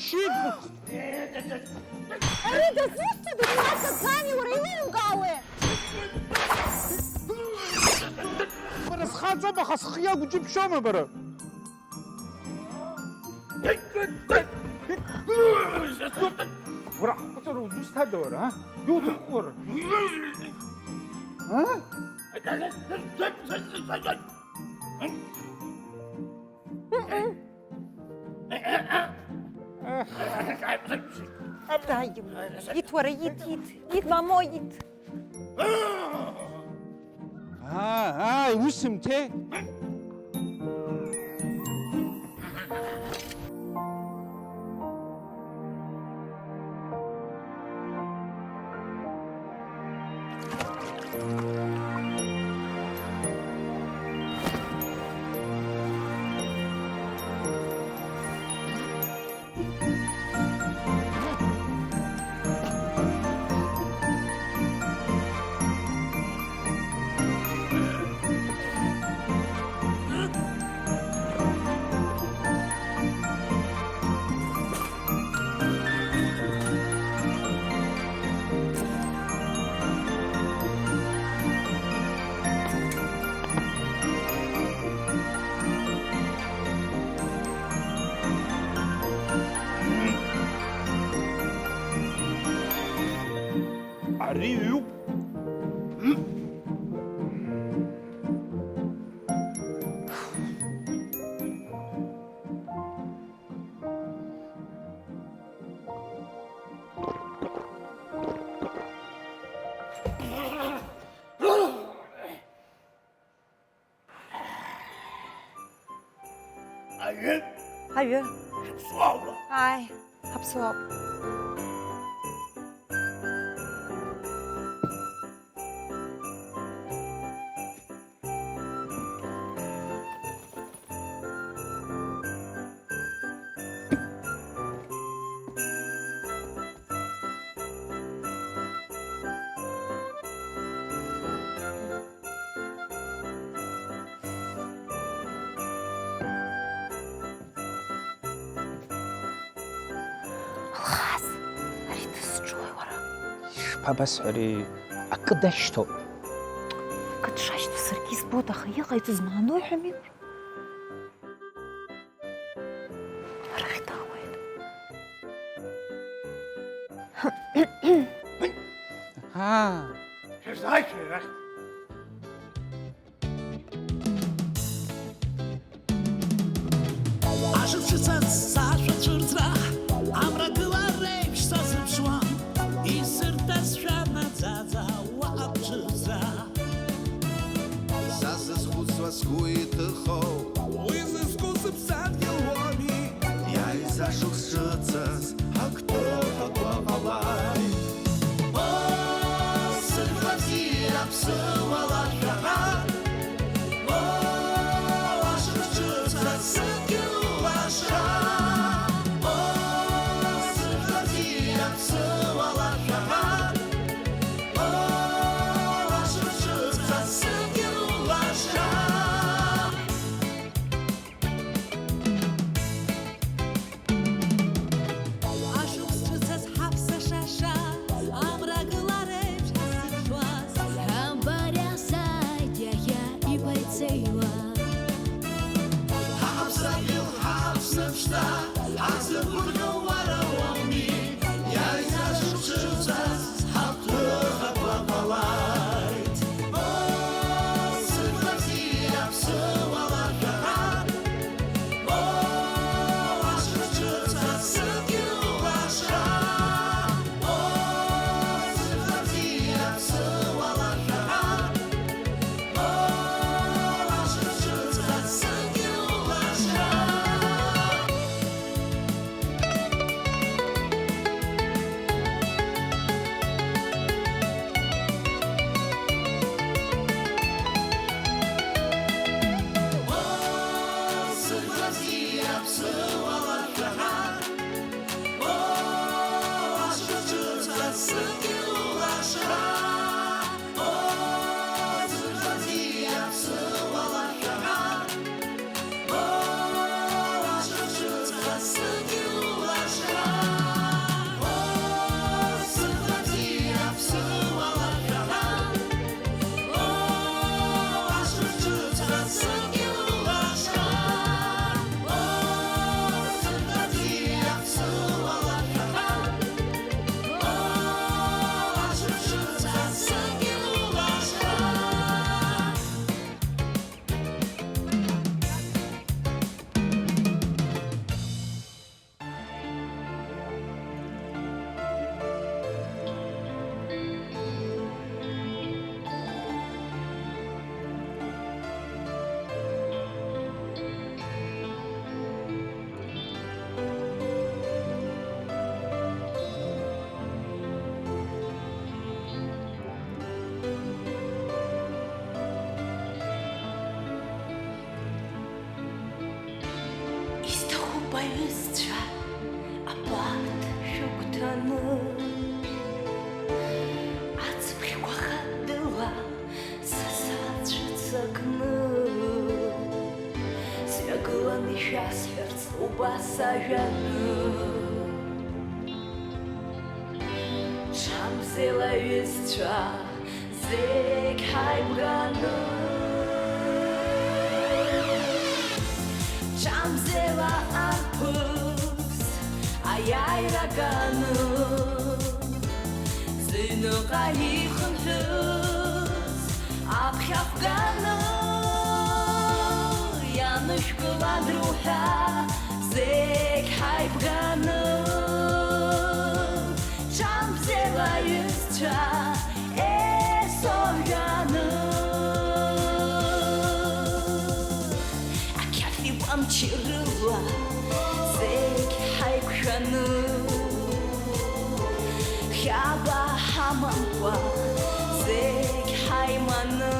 шьит! Ари дазусҭа дыцәнасаӡами, уара илеилкаауеи? Бара схаҵам, аха схы иагәџьыбшьома, бара? Уара ҳҟаҵара узусҭада, уара, а? Иуҭаху, уара? Ит, уара, ит, мамо, ит. Иусымҭеи? Ариу. Аҩы. Ааи, Аԥсуа. Ишԥабасҳәари, акы дашьҭоуп. Акы дшашьҭоу саргьы избоит, аха иҟаиҵаз маанои ҳәа митә. Арахь даауеит. Шәырзааишәа арахь. Ашықәсыцаз сашәацәырҵра, амра гылареиԥш сазыԥшуан, исырҭазшәа наӡаӡа уаҟаԥҽыӡа. Са сызхәыцуа сгәы иҭыхоу, Уи зызку сыԥсадгьыл уами, иааизашықәс ҿыцыз ҳагәҭыхақәа ҟалааит. сыжәла бзиа ԥсыуа лашәара, ашықәс ҿыцра сыдгьыл улаша. Сыжәла бзиа ԥсыуа лашәара, ашықәс ҿыцра сыдгьыл улаша. Ашықәс ҿыцаз ҳаԥса шаша, амра гылареиԥш ҳазыԥшуаз, Амбариасаит иахьа ибаицеиуа. ҳаԥсадгьыл ҳаԥсныԥшда, ҳазыԥургьо уара уоуми, иааизашықәс ҿыцаз ҳагәҭыхақәа ҟалааит. Сыжәла бзиа ԥсыуа лашәара, ашықәс ҿыцра сыдгьыл улаша. Сыжәла бзиа ԥсыуа лашәара, ашықәс ҿыцра сыдгьыл улаша. Баҩызцәа абарҭ шәыгәҭаны ацыԥхьқәа хадыла сасацәыцакны сҩагыланы ишәасҳәарц убас ажәаны ҽамзела аҩызцәа зегь ҳаибганы ҽамзела арԥыс аиааираганы зыҩныҟа ихынҳәыз аԥхьахәганы ианышәкыландроу ҳәа зегь ҳаибганы ҽамзела аҩызцәа есоҩаны амчырыла зегь ҳаиқәшәаны хьаба ҳамамкәа зегь ҳаиманы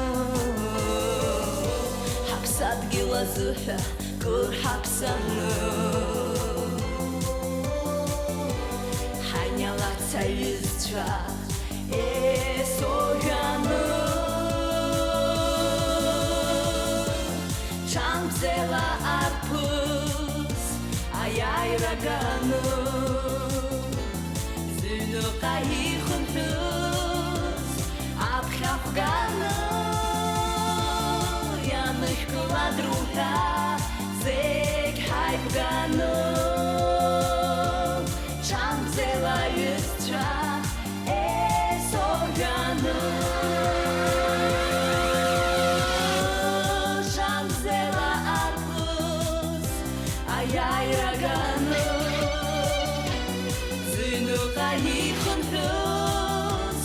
ҳаԥсадгьыл азыҳәа кыр ҳаԥсаны ҳаиниаларц аҩызцәа есоҩаны ҽамзела арԥыс аиааираганы зыҩныҟа ихынҳәыз аԥхьахәганы ианышәкыладроу ҳәа зегь ҳаибганы ҽамзела аҩызцәа есоҩаны аиааираганы зыҩныҟа ихынҳәыз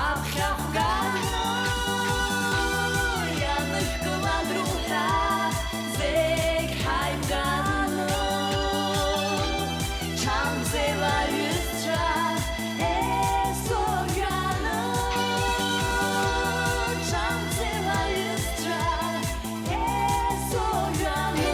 аԥхьахәганы ианышәкыландроу ҳәа зегь ҳаибганы ҽамзела аҩызцәа есоҩаны ҽамзела аҩызцәа есоҩаны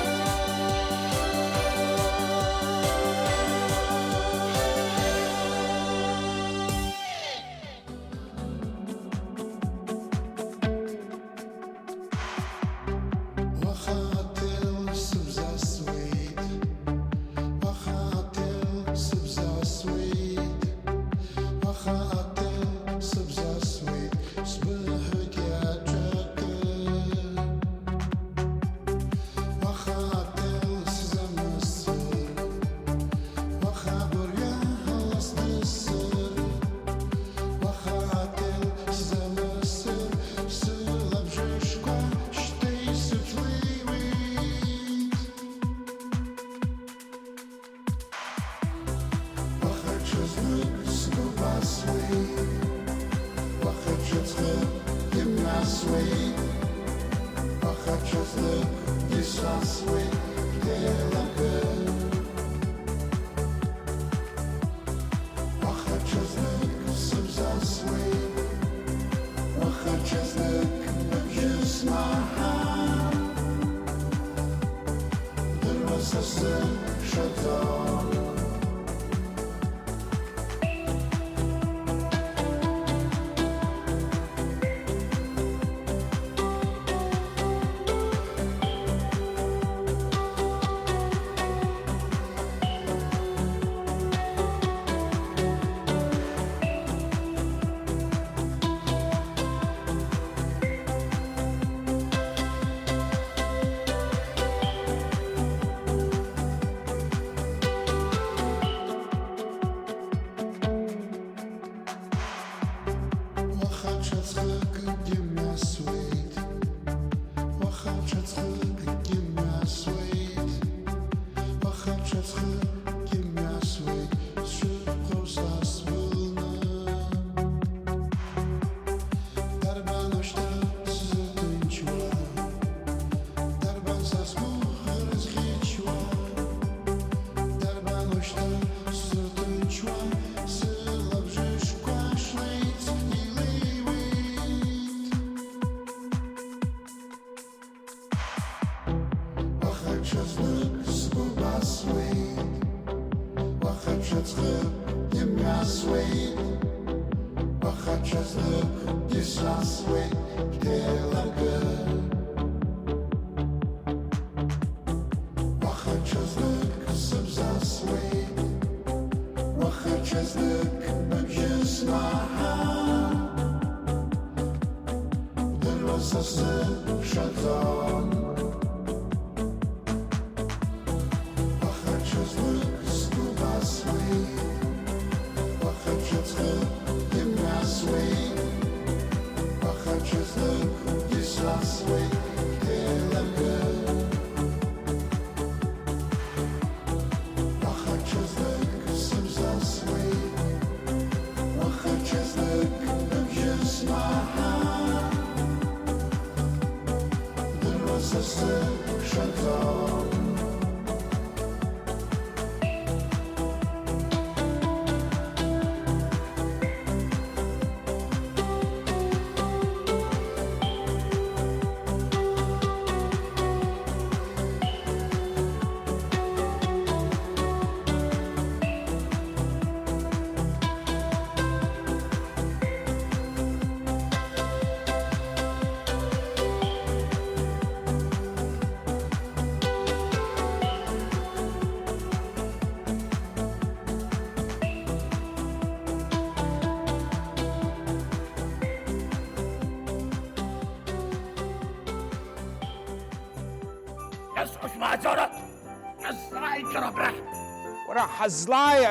Уара ҳазлааи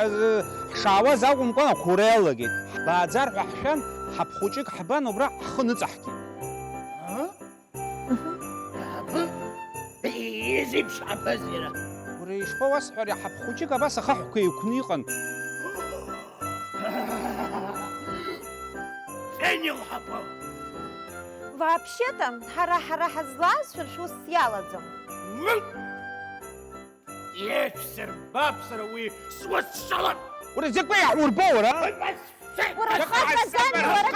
ҳшаауаз акәымкәа ақәура иалагеит. Ҳбааӡар ҳәа ҳшәан, ҳаԥхәыҷык ҳбан убра ҳхы ныҵаҳкит. Изеиԥш ҳаԥыз иара. Уара ишԥауасҳәари, ҳаԥхәыҷык абас ахаҳәқәа еиқәны иҟан. Фенил ҳаԥы. Вообще-то, ҳара ҳазлаазшәыр шәус иалаӡам. Иеԥсыр, баԥсыр уи сус шалап. Уара закәа иаҳурбо, уара? Уара хаҵаӡами, уара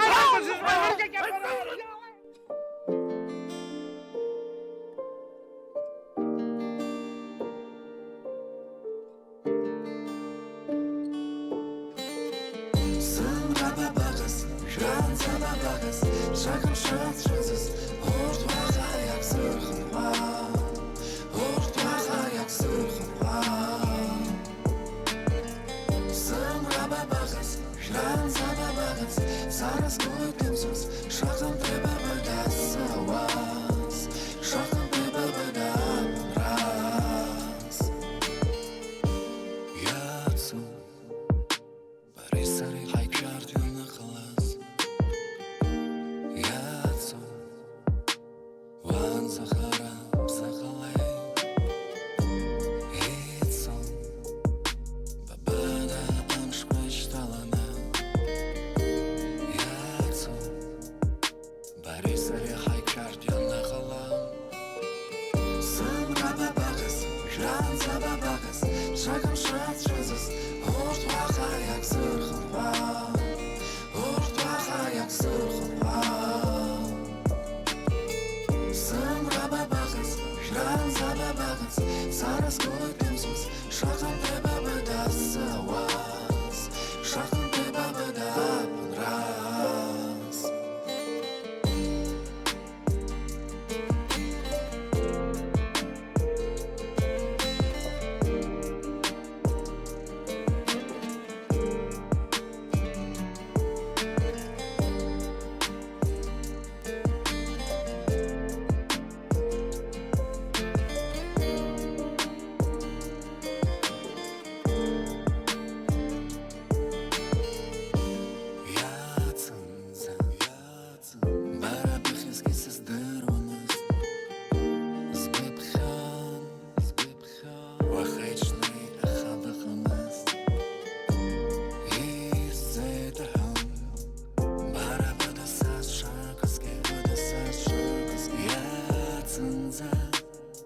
База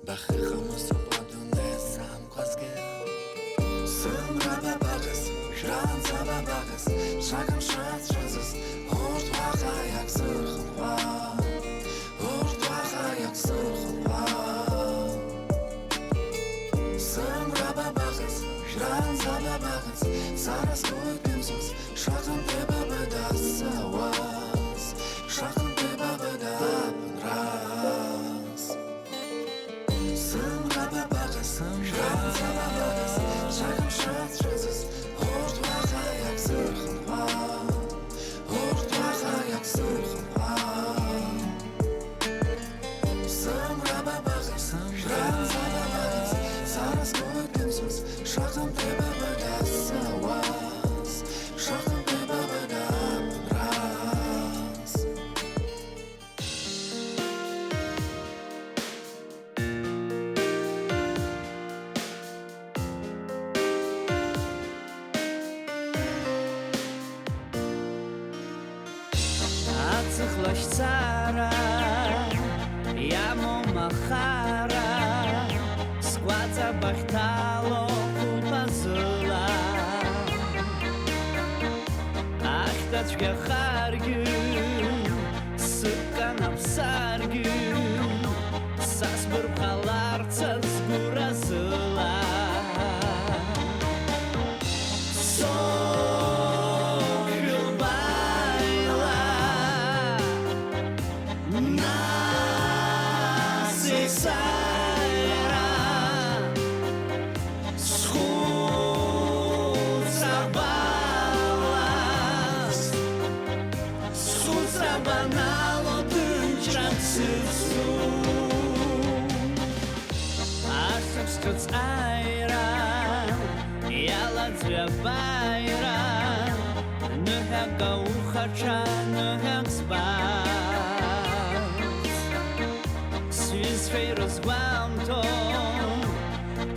бахихамыз опадунесам квазге Сымраба бағыз, жран заба бағыз Шағым шат жазыз, ортуаға аяқ сырғылға Ортуаға аяқ сырғылға Сымраба бағыз, жран заба бағыз Сарас көйпем сөз, шағым деба бұда сауаз Шағым деба бұда апын рас Сымраба бағыз, жран заба бағыз Шағым шат жазыз, ортуаға аяқ сырғылға Ортуаға аяқ сырғылға Сымраба бағыз, жран заба бағыз Сарас көйпем сөз, шағым деба бұда сауаз Шағым деба бұда апын рас Ацыхлашцара, ямо махара, скваца бахтало купазыла. Ахтачка харгü, sıkkan apsargü, sasbır kalartsız gurazıla. Arşıks ayran, yaladze bayran, nühega uhaça, nüheg zbaz. Свистфей розгвамто,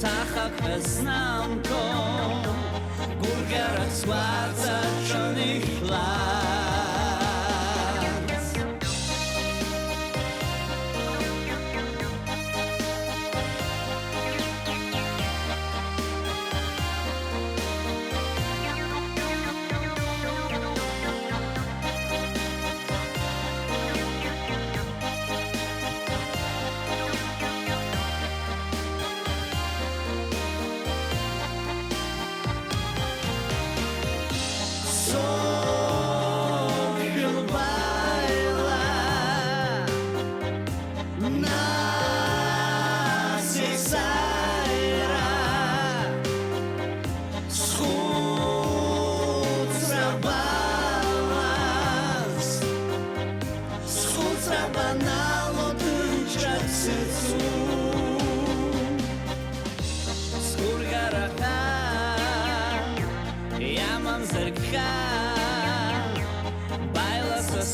тахак знамто, гургера сваца чоних лаз.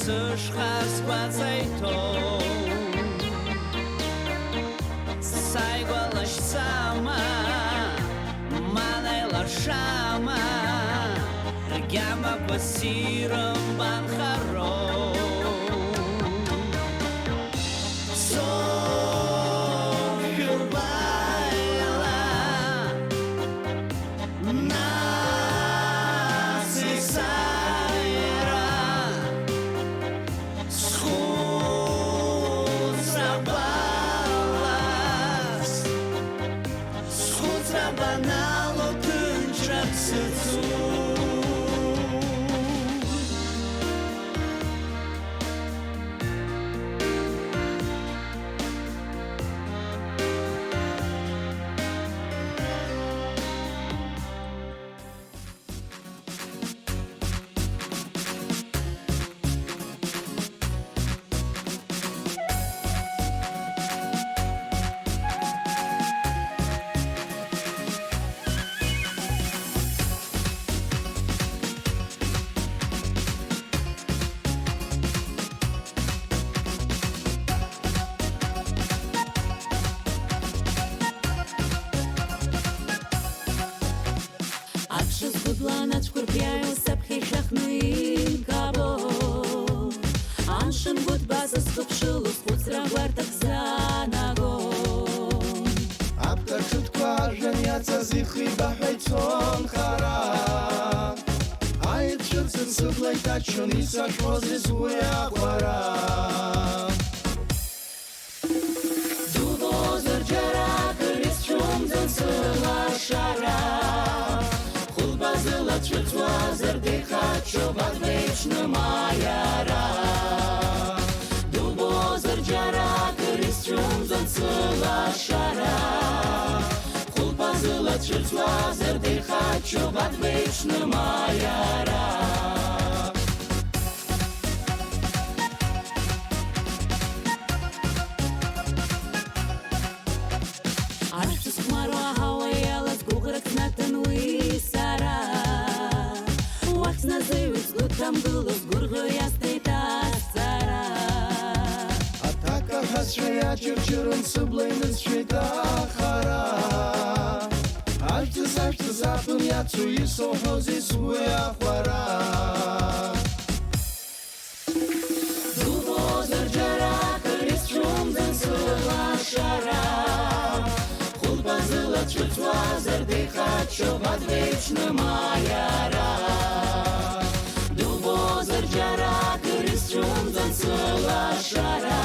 Сышха сквацайто Сайгуалаш сама Манайла шама Ргяма пасирам банхаро Аншын год база скопшылу, спуцра вартак за ногой. Итачун исақәозис уи аҟәара Дубозар џьарак исцәумӡан сылашара Хәылԥазыла дцәыҵуазар деихаччоуп адвеиԥшны маиара Дубозар џьарак исцәумӡан сылашара Хәылԥазыла дцәыҵуазар деихаччоуп адвеиԥшны маиара Ачырчырын сыблеинызшәеит ахара Ажәҵыс аԥын иацу исоуҳәозис уи аҟәара Дубозар џьарак исцәумӡан сылашара Хәылԥазыла дцәыҵуазар деихаччоуп адвеиԥшны маиара Дубозар џьарак исцәумӡан сылашара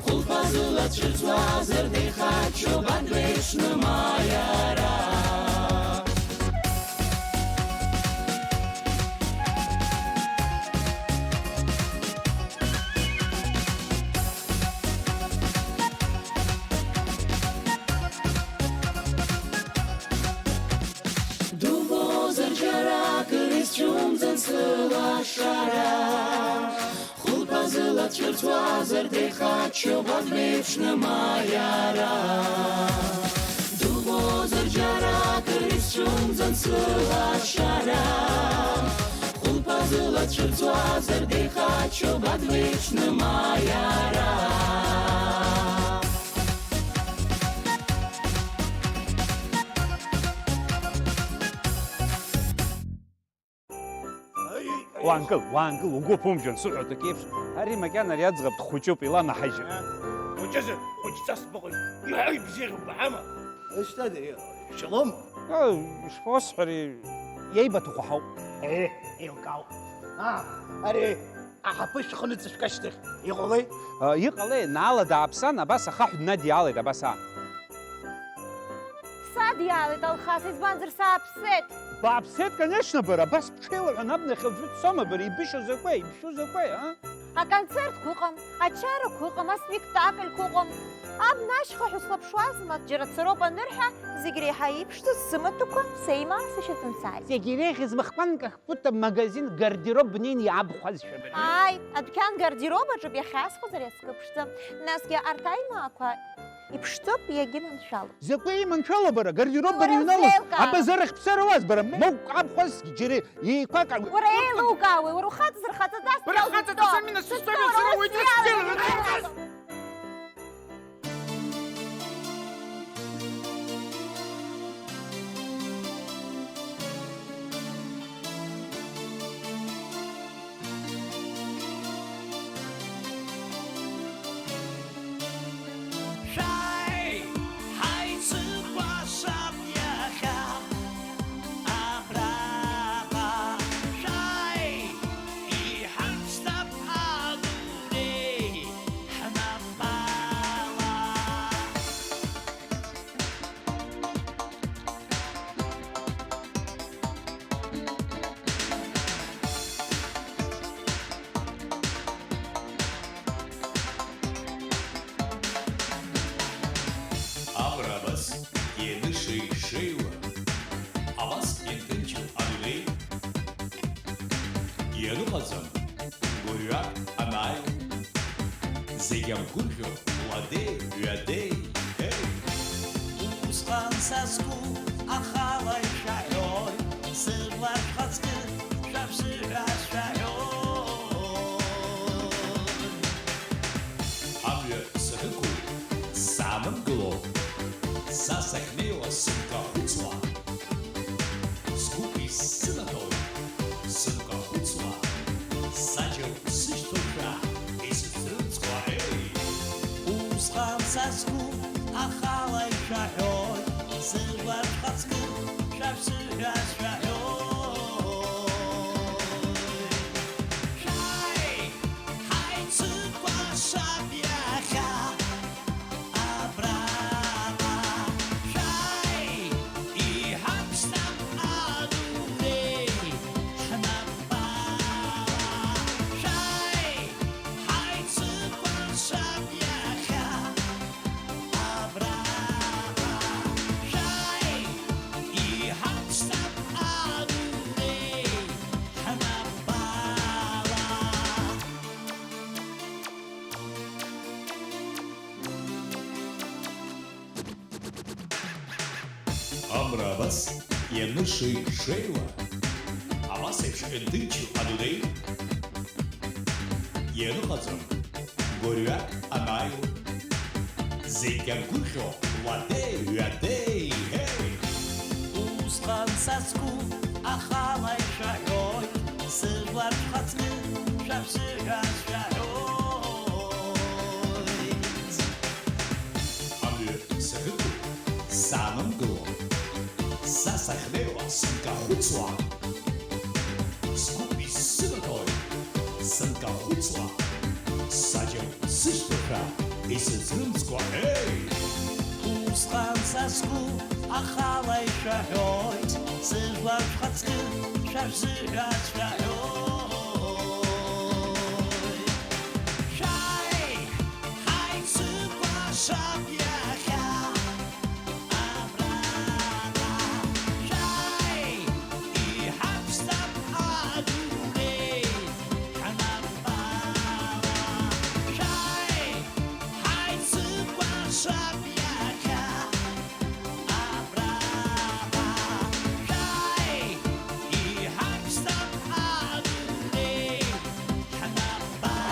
Хәылԥазыла дцәыҵуазар деихаччоуп адвеиԥшны маиара Дубозар џьарак исцәумӡан сылашара Хәылԥазыла дцәыҵуазар деихаччоуп адвеиԥшны маиара Дубозар џьарак исцәумӡан сылашара Хәылԥазыла дцәыҵуазар деихаччоуп адвеиԥшны маиара وانكل وقوف ممجن سعود كيف هاري مكان يضغط خجوب إلى نحجر وجزر وجزاس بقول يعيب زيغ بعمى ايش تدري شلون؟ مش فاصحري ييبة تخحو ايه كاو اري احبش خلص شكشتك يقولي يقلي نالا دابسان بس خاح نادي علي دابسان ساديالي талхас избанзар сааԥсеит. Бааԥсеит, конечно, бара, бас бҽеила ҳәа набнахьыӡәы дцома бара, ибышьо закәи, а? Аконцертқәа ыҟам, ачарақәа ыҟам, аспектакльқәа ыҟам. Абна ашьхаҳәа слаԥшуазма, џьара цароуп анырҳәа, зегь реиҳа иԥшӡоз сымаҭәақәа сеимаасышьаҵан сааит. Зегь иреиӷьыз змыхҟәан кахәыта магазин гардероб бнеин иаабхәазшәа бара. Ааи, адәқьан гардероб аҿы иахьаасхәаз ари аскы ԥшӡа. Насгьы арҭ аимаақәа иԥшӡоуп иагьыманшәалоуп. Закәи иманшәало бара, гардероб бара иҩналоз, абазарахь бцарауаз бара, моук абхәазгьы џьара еиқәак. Уара еилукаауеи, уара ухаҵа зырхаҵа дасҵәҟьа. Бара хаҵа дасамина сустовец сыруит расстелы. Ианыҟаӡам гәырҩак анааи зегь амгәырӷьо ладеи ҩадеи усҟан са сгәы ахала ишәаҳәоит сыблак хаҵкы шәаԥсыҳәа сшәаҳәоит амҩа сахьықәу саанымгыло са сахьнеиуа сынкахәыцуа сгәы исынаҭоит сынкахәыцуа саџьал сышьҭоушәа исыцрыҵуа усҟан са сгәы ахала ишәаҳәоит сыблак хаҵкы шәаԥсыҳәа сшәаҳәоит Амра абас ианышеишеиуа, абас еиԥш инҭынчу адунеи, ианыҟаҵам гәырҩак анааиуа, зегь агәырӷьо уадеи, ҩадеи, ҳеи! Усҟан са сгәы ахала ишаҳәоит, сыжәлар шәхаҵкы шәаԥсыҳәа шәаҳәоит. Амҩа сахьықәу, саанымгыло, са сахьнеиуа сынкахәыцуа, сгәы исзынаҭоит, сынкахәыцуа, саџьал сышьҭыхра исыцрымҵкәа, ей! Усҟан са сгәы ахала ишаҳәоит, сыжәлар шәхаҵкы шәаԥсыҳәа шәаҳәоит. Шәааи, ҳаицыкәашап иахьа абраҟа. Шәааи, иҳаԥсап адунеи ҳанапала. Шәааи, ҳаицыкәашап иахьа абраҟа. Шәааи, иҳаԥсап адунеи ҳанапала.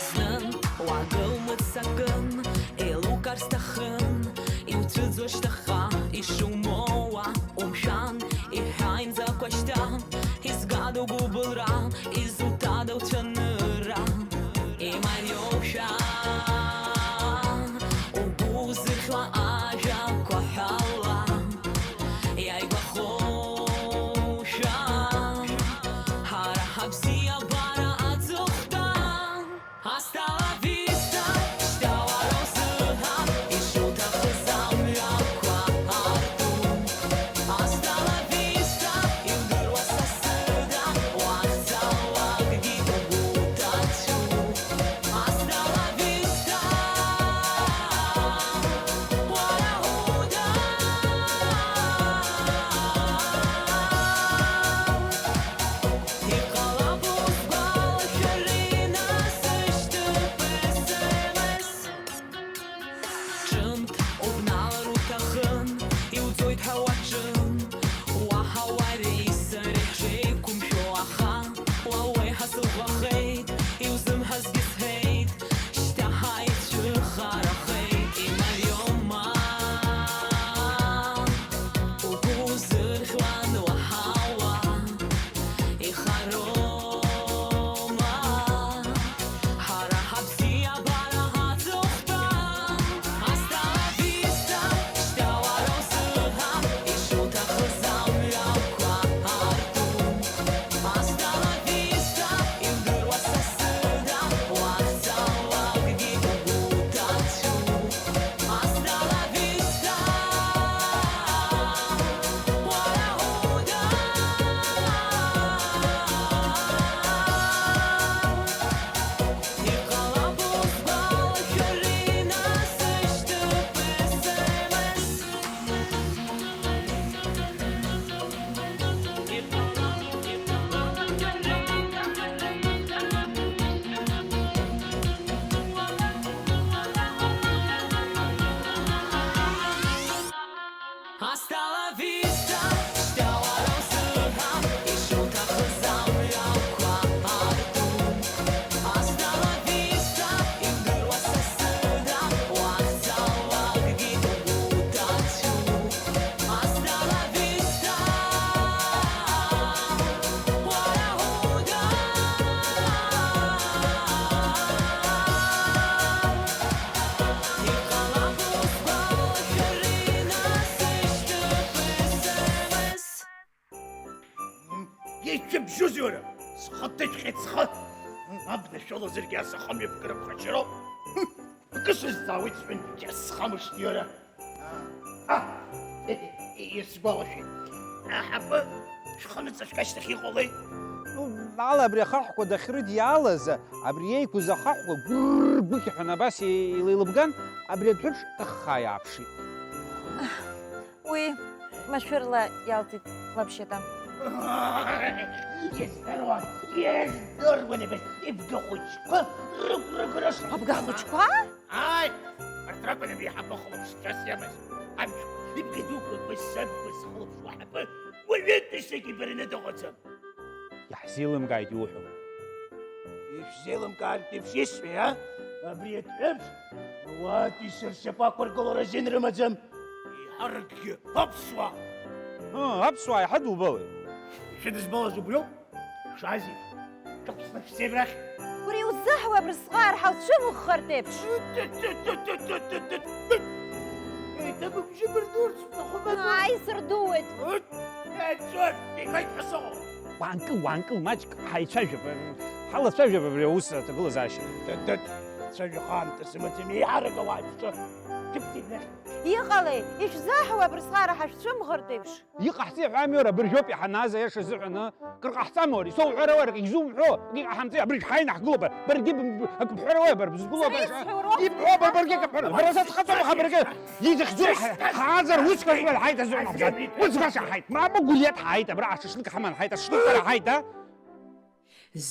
Знын уагылмыццакын, еилукар сҭахын, иуцәыӡуа шьҭахьҟа ишумоуа умшәан, иҳәаимӡакәа шьҭа, изгада угәыбылра, изуҭада уцәанырра, имариоушәан, угәы узырхьуа ажәақәа ҳәала, иааигәахошәан, ҳара ҳабзиабара аҵыхәтан. Hasta la vista, știa oare o să am ишуҭахыз амҩақәа арту. Hasta la vista, иудыруа са сыда, уахьӡалакгьы угәы Hasta la vista, уарауда. Иҟалап узгәалашәари насышьҭып SMS. Ҿымҭ убналар уҭахын, иуӡоит ҳәа уаҿын, уаҳа уареи сареи ҳшеиқәымшәо, аха уа уеиҳа сыӷәӷәахеит, иузымҳәазгьы сҳәеит, шьҭа ҳаицәыхарахеит, имариома угәы узырхьуан уаҳауа, ихарома ҳара ҳабзиабара аҵыхәтан. Hasta la vista, știa oare o să am ишуҭахыз амҩақәа арту. Hasta la vista, иудыруа бжьузеи уара? Схы ҭыҵәҟьеит, схы. Абнашәалазаргьы асахам иабкыра ԥхашьароуп. Акы сызҵаауеит сҳәан, џьасхамышҭи уара. Исгәалашәеит. Аҳаԥы шханыҵашәк ашьҭахь иҟалеи? Ала абри ахаҳәқәа дахьрыдиалаз, абри еиқәыз ахаҳәқәа гәырбыхьҳәаны абас илеилыбган, абри адәҳәыԥш ҭаххаа иааԥшит. Уи машәырла иалҵит, вообще-то. Издыруан ибга хәыҷқәа рыгәра шаҳ. Абга хәыҷқәа? Ааи, арҭ ракәын абри аҳаԥы хылаԥшҵас иамаз. Амшә, ибга дуқәа бысабга зхылаԥшуа аҳаԥы уаҩытәыҩсагьы ибараны дыҟаӡам. Иаҳзеилымкааит иуҳәо. Ишәзеилымкаарц еиԥш исҳәеи, а? Абри адәҳәыԥш ауаатәи сыршьапақәа ргылара азин рымаӡам. Иҳаракгьы аԥсуа. Аԥсуаа иҳадубалеит. Шәыдызбалаз убриоуп? Шазиев, ҿыцны шәцеибрахь. Уара иузаҳуа абрысҟар ҳауцәымыӷхартә еиԥш. Еиҭабыбжьы бырдурц бҭахума? Аисырдууеит. Ацәар, игеит ҳәа Уаанкыл, маҷк ҳаицәажәап, ҳалацәажәап абри аус аҭагылазаашьа. Цәажәаха аамҭа сымаӡам, еиҳарак ауаа шәҿы. Ҭыбҵибрахь. Иҟалеи, ишәзаҳуа абрысҟара ҳашәцәымӷыртә еиԥш. Иҟаҳҵеи ҳәами уара, абыржәоуп иҳаназ аиаша азыҳәаны. Крыҟаҳҵама уара, исоуҳәара уара, егьзумҳәо, егьҟаҳамҵеи, абригь ҳааины ҳгылоуп, баргьы акы бҳәара уа, бара бзызгылоуп. Ибҳәо, баргьы акы бҳәара, бара сацҟаҵома, баргьы изыхьӡу ҳаазар уск азбар ҳаит азыҳәан ҳбзат. Усбаша ҳаит, мама гулиат ҳаит, абра ашашлык ҳаман ҳаит, ашашлыкара ҳаит, а?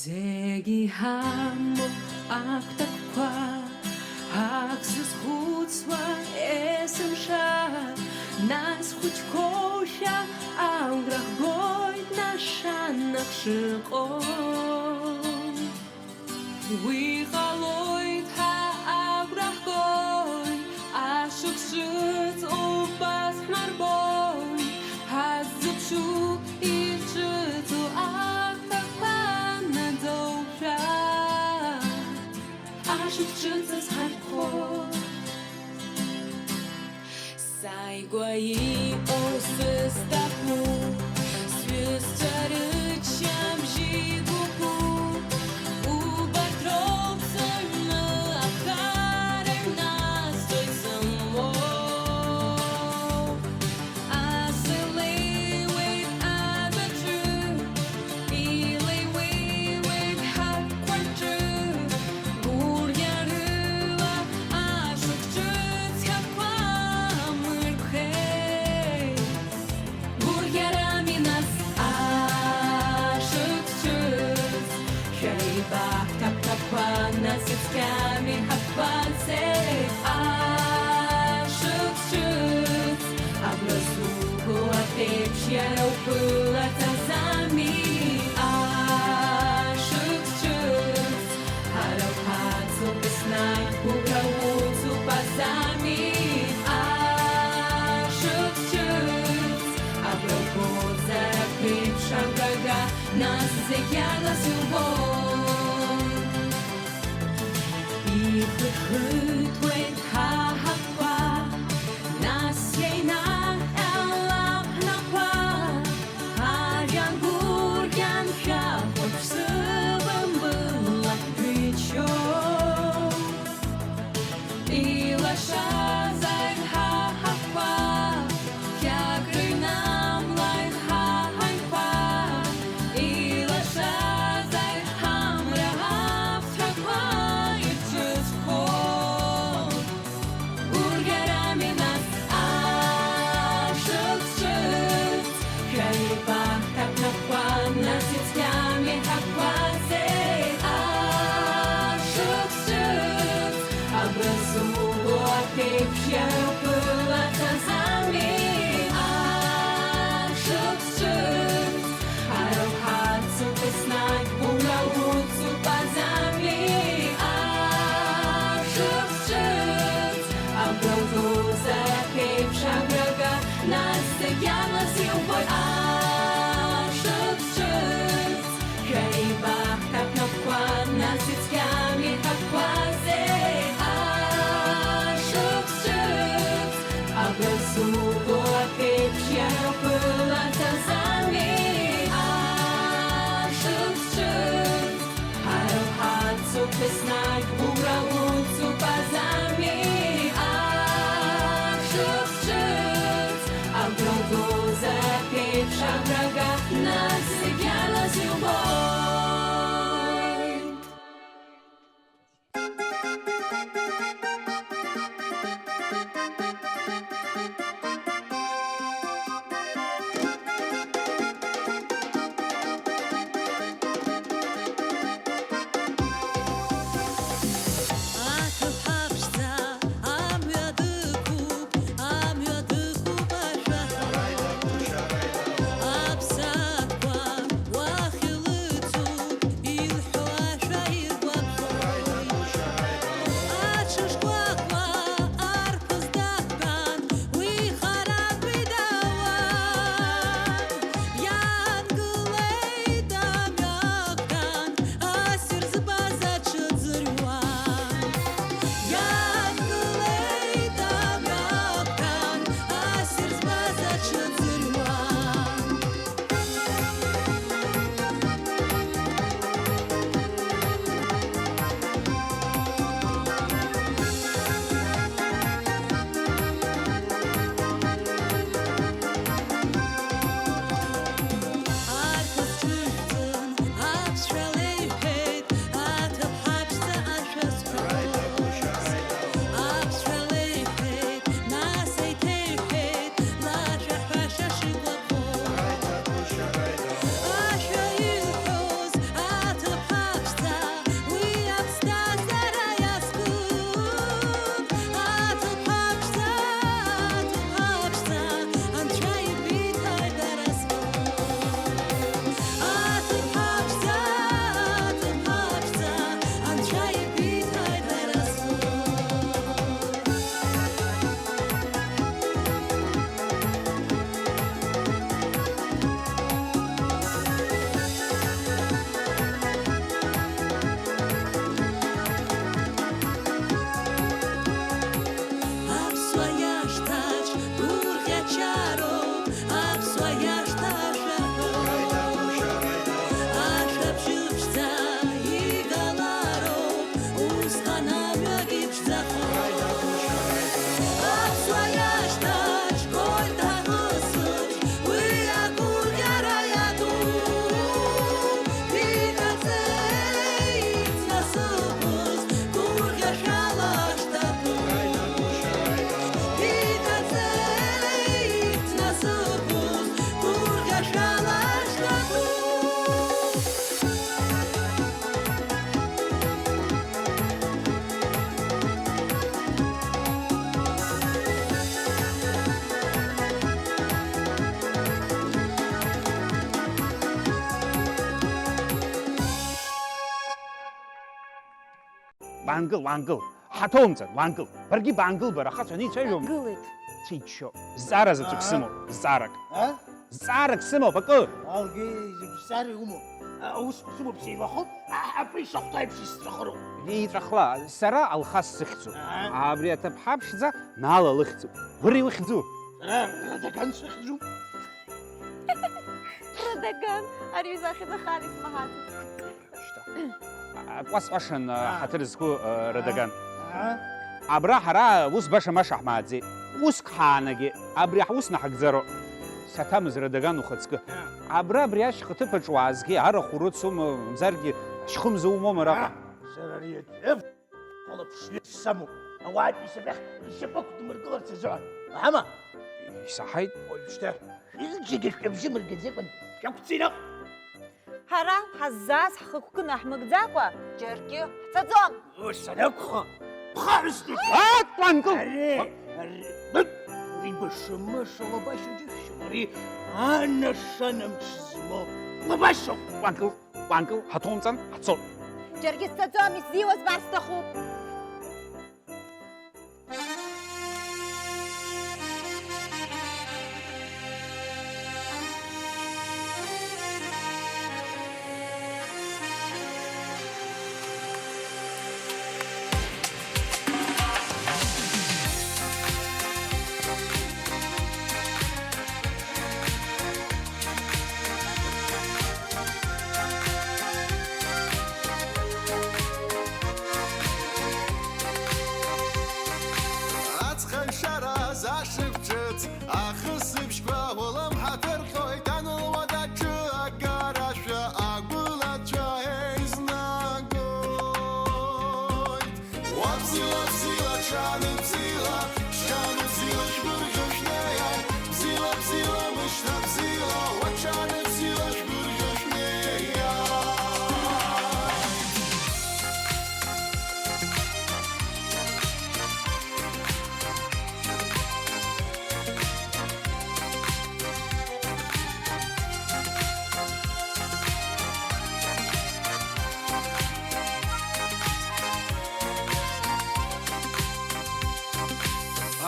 Зегьы иҳамоу агәҭакқәа ак сызхәыцуа есымша, нас хәыҷқәоушәа агәра ҳгоит нашанак шыҟоу. Уи ҟалоит ҳәа агәра ҳгоит, ашықәс ҿыц убас ҳнарбоит, ҳаззыԥшу ирҿыцу агәҭақәа наӡоушәа, ашықәс ҿыцыз ҳархоит. Сааигәа иҟоу сызҭаху, сҩызцәа рыччабжьы гәыԥу, убарҭ роуп сыҩны ахара ҩнасҵоит сымоу. Асылеиуеит адәаҿы, илеиуеиуеит ҳаԥқәа рҿы, гәырӷьарыла ашықәс ҿыц ҳаԥқәа мырқәхеит. Гәырӷьарами нас ашықәс ҿыц, шәеибаҳҭап-ҭапқәа насыцқьами ҳаԥқәа цеит. Ашықәс ҿыц, агәра зуго аԥеиԥш иара уԥылаҭазами. Ашықәс ҿыц, ҳара уҳацуп еснагь угәра уцуп азами. Ашықәс ҿыц, агәра угозар аԥеиԥш агәрага, нас зегь иалазубоит. Ихыҭхыҭуеит ҳаҳаԥқәа, нас иеинаҳәалап ҳнапқәа, арҩан гәырӷьан шәахәаԥш зыбымбыла ҳгәыҷчоу. Илашазаит ҳаҳаԥқәа, иагрыҩнамлаит ҳаҳаҩқәа, илашазаит ҳамра аԥҭақәа ирҿыцқәоу. Гәырӷьарами нас ашықәс ҿыц, шәеибаҳҭап-ҭапқәа насыцқьами ҳаԥқәа цеит. Ашықәс ҿыц, агәра зуго аԥеиԥш иара уԥылаҭазами. Ашықәс ҿыц, ҳара уҳацуп еснагь угәра уцуп азами. Ашықәс ҿыц, агәра угозар аԥеиԥш агәрага, нас зегь иалазубоит. Ашықәс ҿыц, шәеибаҳҭап-ҭапқәа насыцқьами ҳаԥқәа цеит. Ашықәс ҿыц, Веснать буравуцу пазами, шыц-шыц, а в гроду запевша врага насыпялась любовь. ვანგილ ჰათომწენ ვანგილ ბერგი ვანგილ ბარა ხაცონი ჩეჟომ გილით. ჩიჩო ზარაზე წქსიმო ზარაკ ზარაკ სიმო ბაკო ალგი ზარი უმო უსმო ფსივახო აპრიშოხტაებში სწორო ლიტრახლა სარა ალხას სიხცუ აბრიათა ფაფშზა ნალა ლიხცუ ვრი ვიხძუ და განსხძუ რადგან არის ახლა ხალის მაჰად. ყვასყვაშან ჰათერზქუ რადგან აბრაჰარა უს ბაშა მაშა მაძი უს ხანაგი აბრიაჰ უს ნახგზარო სათამზ რადგან უხაცკ აბრა ბრიაშ ხთი ფჭვაზგი არა ხუროცუმ მზარგი შხუმზ უმომრა სერარიეთ ხოლო ფშესამო ავაიბისებე შეპოკდ მერგლარცეზა ამა საჰაი ოიშტა იჯიგეშკებში მერგეძებან შევწინა ჰარა ჰაზას ხქუნ აჰმგძაკვა ჯერკი წაწომ უსანაკხა ხარსტი ატვანკო რიბშმაშო ბაშუჯიშური ანაშანამცმო ბაშო ვანკო ჰათონცან აცო ჯერკი წაწომ ის დიოს ვასტახუ бзила, бзила, чаны бзила, чаны бзила, шбыргышнея, бзила, бзила, мышта бзила, чаны бзила, шбыргышнея.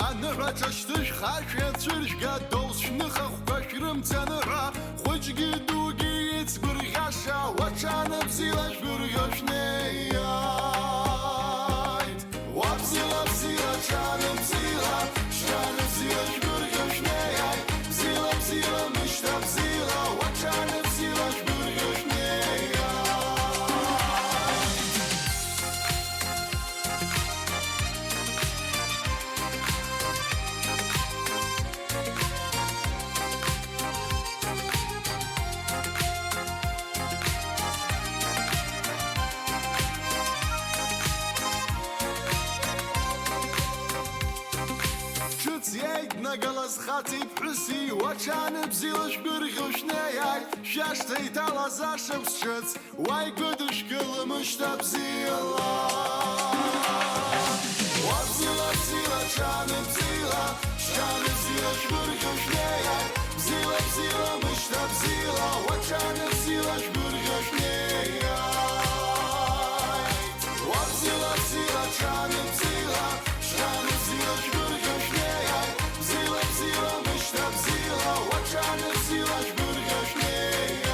Аныҳәатә хашәа цәыржьга доусшьныха хәқәашәрым цаныра хәыҷгьы дугьы иҵгәырӷьаша уаҽаны бзила шәбырӷьашнеиааит уа бзила бзила ҽаны бзила ҽаны бзила шәбырӷьашнеиааит бзила бзила мышьҭа бзила уаҽаны бзила шәбырӷьашнеиааит Нагалаз хаҵеи ԥҳәыси уаҽаны бзила шәбырӷьошнеиааит шәашҭа иҭалаз ашықәс ҿыц уа игәыдышгылам мышьҭа бзила уа бзила бзила ҽаны бзила ҽаны бзила шәбырӷьошнеиааит бзила бзила мышьҭа бзила уаҽаны бзила шәбырӷьошнеиааит уа бзила бзила ҽаны бзила ҽаны бзила шәбырӷьошнеиааит бзила бзила мышьҭа бзила уаҽаны бзила шәбырӷьошнеиааит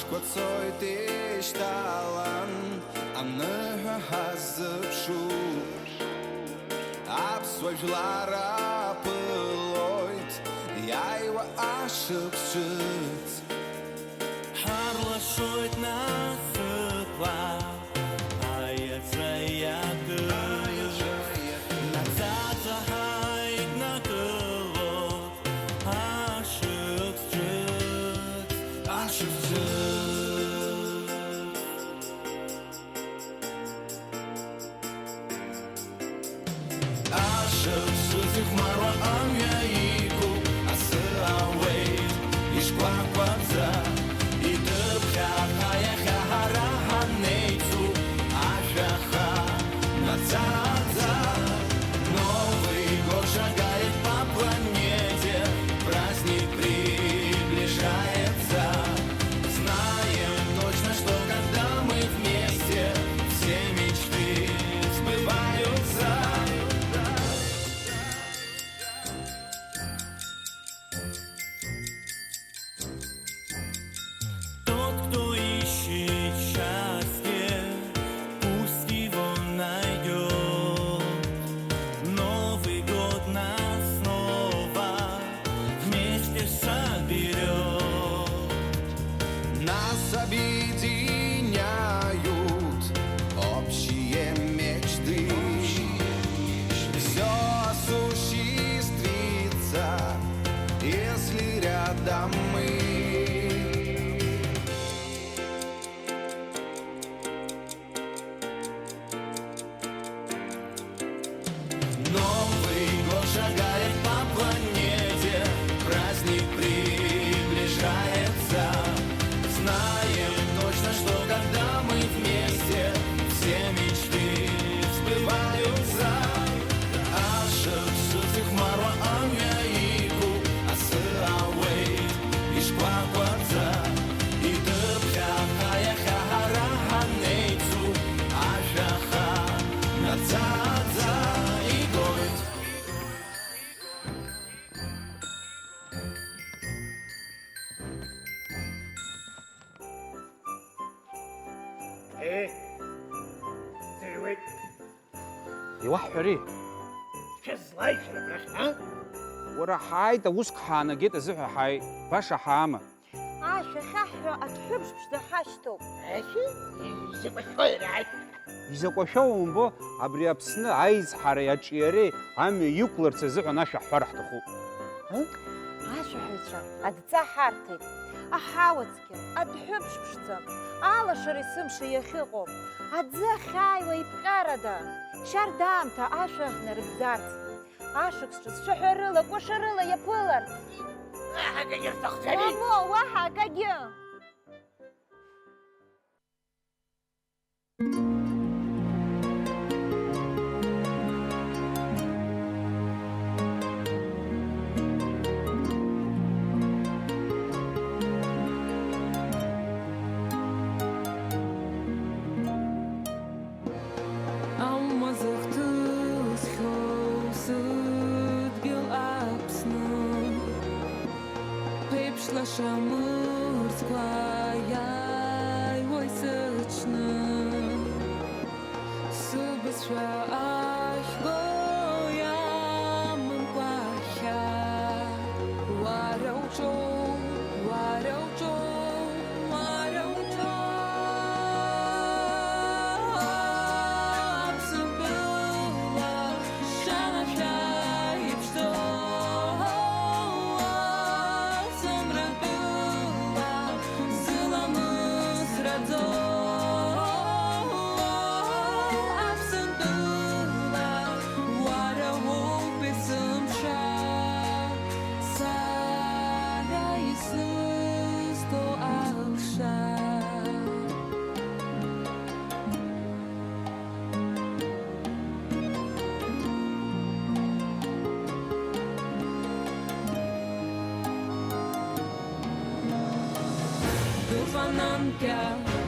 ашқәа цоит ишьҭалан аныҳәа ҳаззыԥшу аԥсуа жәлар аԥылоит иааиуа ашықәс ҿыц ҳарлашоит насыԥла аиаҵәа иакыз наӡаӡа ҳаиднакылоит ашықәс ҿыц ашықәс ҿыц ашықәс ҿыц ихәмаруа амҩа иқәуп асы ауеит ишкәакәаӡа идыԥхьаҟа иахьа ҳара ҳанеицу ашәаха наӡаӡа Новый год шагает по планете праздник приближается знаем точно что когда мы вместе все мечты сбываются Тот, кто ищет счастье, пусть его найдет. Новый год нас снова вместе соберет. Нас объединяют общие мечты. Все осуществится, если рядом мы. Новый год шагает по планете, праздник приближается. Знаем точно, что когда мы вместе, все мечты сбываются. Ашықс ҿыц ихәмаруа амҩа иқәуп асы ауеит ишкәакәаӡа идыԥхьаҟа иахьа ҳара ҳанеицу ашәаха наӡаӡа игоит Сыҩуеит. Иуаҳҳәари, Шәызлаишәара абрахь, а? уара ҳааит, ауск ҳаанагеит азыҳәа ҳааит. Баша ҳаама. Ашәа ахьаҳҳәо аҭҳәыбш ԥшӡа ҳашьҭоуп. Ашәи? Изакәашәои рааит. Изакәашәоу умбо, абри Аԥсны аизҳареи аҿиареи амҩа иқәларц азыҳәан ашәа ҳҳәар ҳҭахуп. Ашәаҳәаҩцәа адҵа ҳарҭеит, аҳауа-цқьа, аҭҳәыбш ԥшӡа, алашареи сымши иахьыҟоу, аӡы ахьааиуа иԥҟьарада, шьардаамҭа ашәа ҳнарыгӡарц, ашықәс ҿыц шәаҳәарыла, кәашарыла иаԥыларц. Акагьы рҭахӡами? Мамо, уаҳа акагьы! Алмазықты сыдгыл Аԥсны ԥеиԥшлаша мырцқәа иааиуа исыҽны сыбызшәа ахьго иамымкәа ахьа уара уҿоу, уара уҿоу, уара уҿоу Аԥсабыла шанашәа иԥшӡоу Сымратәыла зыламыс раӡоу Аԥсабыла уара уоуп есымша сара исызҭо алша Дыфананкя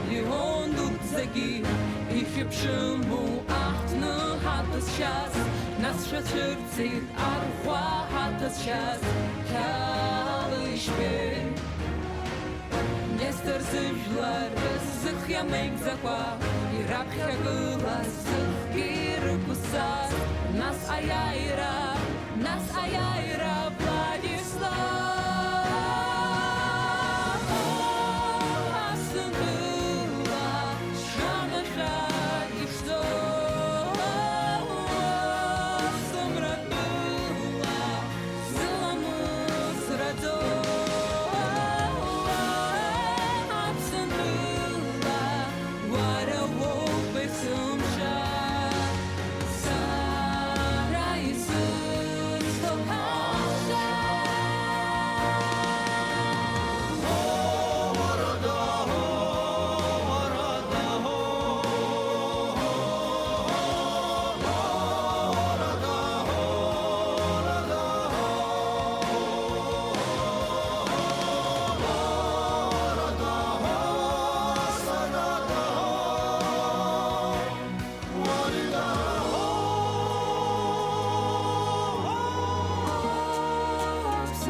лион дуцзаги ихьыԥшыму аҳҭны ҳаҭәасшьас нас шәацәырҵит архәа ҳаҭәасшьас Қьалышьбеи Естер зыжәлар зыхиа меигӡакәа ираԥхьагыла зыхгьы рықәысҵаз нас аиааира Владислав Асындыла шанашәа ишьҭо сымратәыла зыламыс раӡо Аԥсынтәыла уара уоуп есымша сара исыцҭоҳаша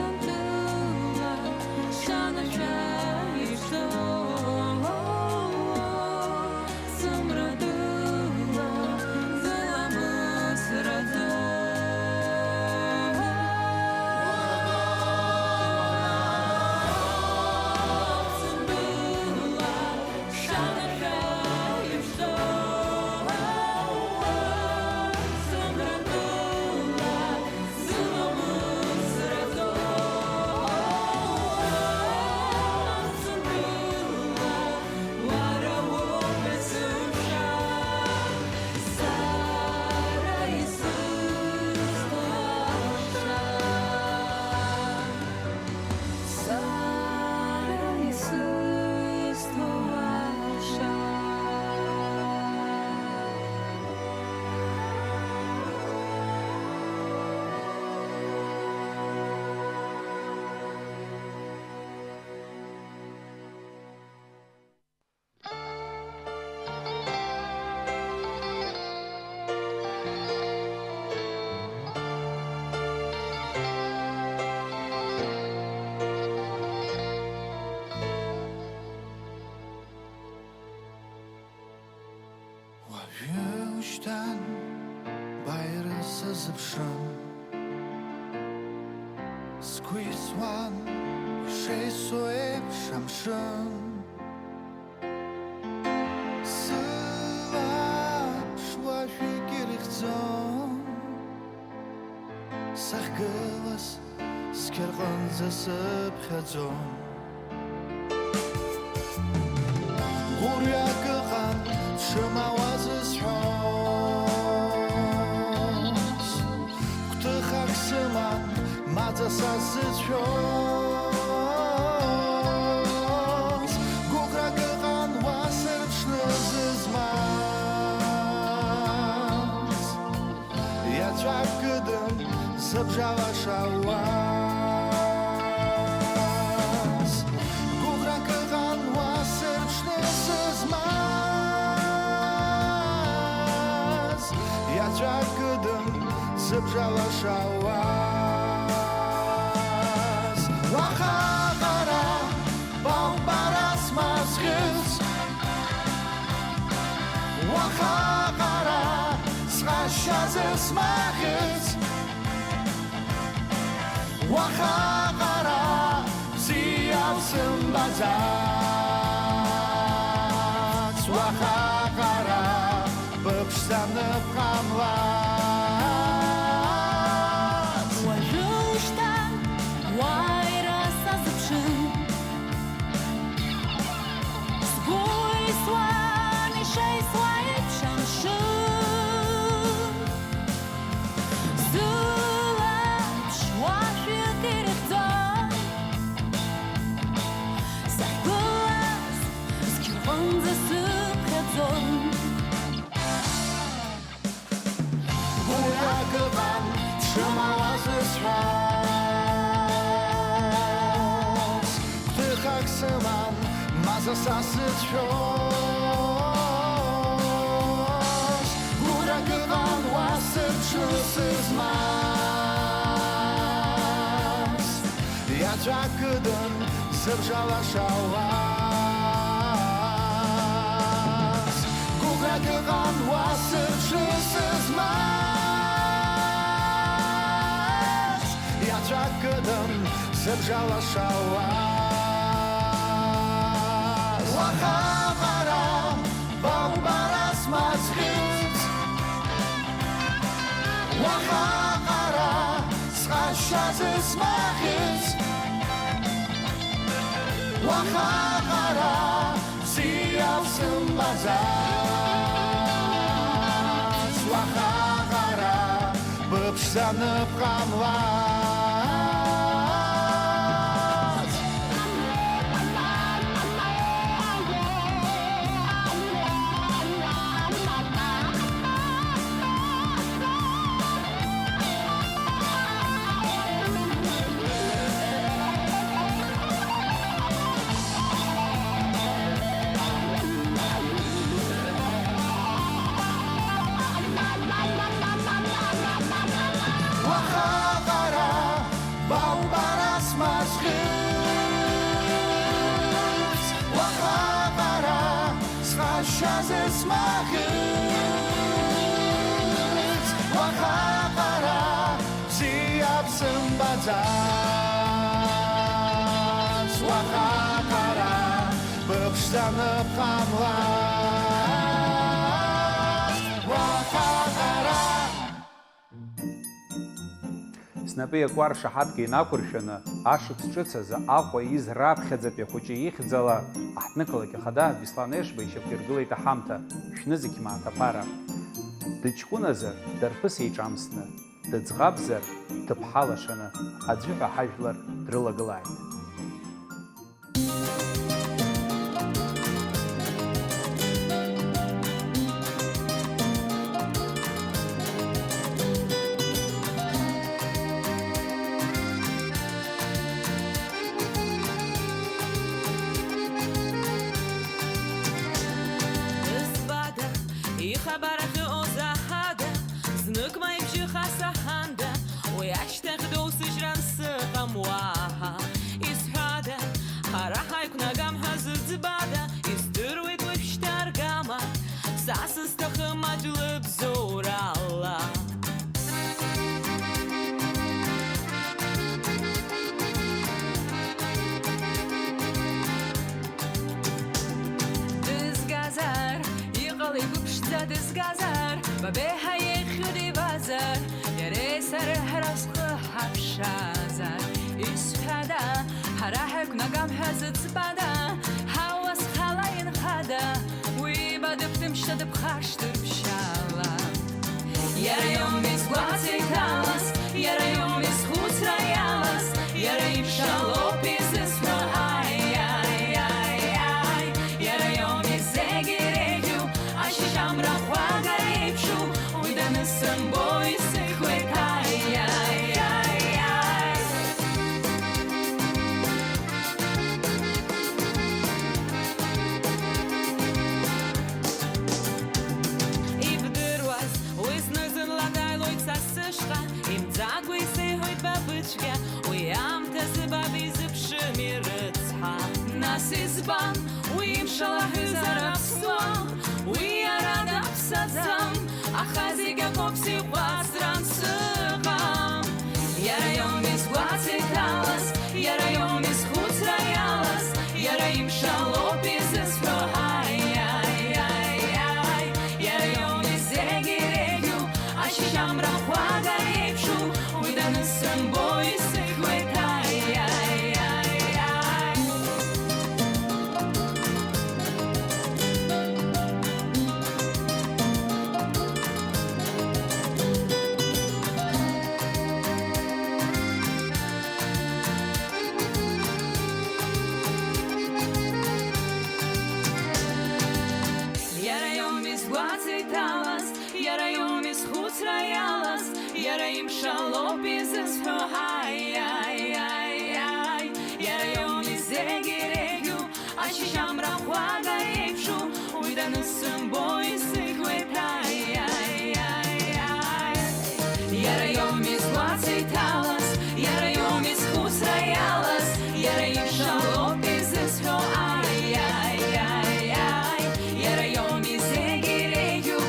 Аԥсынтәыла шанашәа ишьҭо сымратәыла зыламыс раӡо Аԥсынтәыла шанашәа ишьҭо сымратәыла зыламыс раӡо Аԥсынтәыла уара уоуп есымша сара исыцҭоҳаша сара исыцҭоҳаша Уажәыуажәшьҭан бааира сазыԥшын сгәы исуан ишеисо еиԥш амшын сылаԥш уажәык ирыхьӡон сахьгылаз зқьырҟынӡа сыԥхьаӡон гәырҩак ыҟан дшымауаз зҳәоз гәҭыхак сыман маӡа са сзыцәшәоз гәыӷрак ыҟан уа сырԥшны зызмаз иаҵәак кыдын зыбжалаша уаз гәыӷрак ыҟан уа сырԥшны зызмаз иаҵәак кыдын зыбжалаша уаз уаха ҟара баубара смазхыз уаха ҟара сҟашьазы смахыз уаха ҟара бзиа сымбаӡац уаха ҟара быԥшӡаныԥхамлац уажәыуажәшьҭан уааира сазыԥшын сгәы исуан ишеисуа еиԥш амшын сылаԥш уажәык ирыхьӡон сахьгылаз зқьырҟынӡа сыԥхьаӡон гәырҩак ыҟан дшымауаз зҳәоз гәҭыхак сыман маӡа са сзыцәшәоз гәырҩак ыҟан уа сырԥшны сызмаз иаҵәак кыдын зыбжалаша уаз сыған уасыршысызмаш Ячакыдым сыржалашауаз Уахағара баубарас мазғыз Уахағара сғашазыз мағыз Уахағара зиялсын базаз Уахағара бұпшанып қамлаз Уахағара баубарас мазғыз Уахағара сғашазыз мағыз Уахағара зиябсын базаз Уахағара бұпшанып қамлаз Уахағара снапы иакуа ршаҳаҭга инақәыршәаны ашықәс ҿыц азы Аҟәа из раԥхьаӡатәи ахәыҷы ихьӡала аҳҭнықалақь ахада Беслан Ешба ишьапқәа иргылеит аҳамҭа, шәны зегь мааҭ дыҷкәыназар дарԥыс еиҿамсны, дыӡӷабзар ҭыԥҳа лашаны, аӡәы ҳажәлар дрылагылааит. Ихабарахы озахада, знык маибжьы хасаҳанда, уи ашьҭахь доусыжьран сыҟам уаҳа. Исҳәада, ҳара ҳаиқәнагам ҳәа зыӡбада, издыруеит уажәшьҭа аргама, са сызҭахым аџьлыбзоурала. Дызгазар, иҟалеит гәыԥшӡа дызгазар, бабеиҳа еиӷьу дибазар, иареи сареи ҳара зхы ҳаԥшаазар. Исҳәада, ҳара ҳаиқәнагам ҳәа зыӡбада, ҳауас ҳала инхада, уи бадыԥҭымшьҭа дыԥхашҭыр ԥшьаала. Иара иоуми сгәаҵа иҭалаз, иара иоуми схәыцра иалаз, иара ибшалоуп изысҳәо ай, ай, ай, ай. Иара иоуми зегь иреиӷьу, ашьыжьамра ӷәӷәа еиԥшу, уи данысымбо исыхьуеит ай, ай, ай, ай. Ибдыруаз, уи зны-зынла дааилоит са сышҟа, имӡакәа исеиҳәоит ба быцәгьа, уи аамҭазы баб изыԥшым ирыцҳа. Нас избан, уи имшалаҳәызар аԥсуа, уи иара даԥсаӡам, аха зегь акоуп сиҟәаҵран сыҟам. Иара иоуми сгәаҵа иҭалаз, иара иоуми схәыцра иалаз, иара имшалоуп изысҳәо ай, ай, ай, ай. Иара иоуми зегь иреиӷьу, ашьыжьамра ӷәӷәа еиԥшу, уи данысымбо исыхьуеит ай, ай, ай, ай. Иара иоуми сгәаҵа иҭалаз, иара иоуми схәыцра иалаз, иара имшалоуп изысҳәо ай, ай, ай, ай. Иара иоуми зегь иреиӷьу, ашьыжьамра ӷәӷәа еиԥшу, уи данысымбо исыхьуеит ай, ай, ай, ай. Иара иоуми сгәаҵа иҭалаз, иара иоуми схәыцра иалаз, иара имшалоуп изысҳәо ай, ай, ай, ай. Иара иоуми зегь иреиӷьу,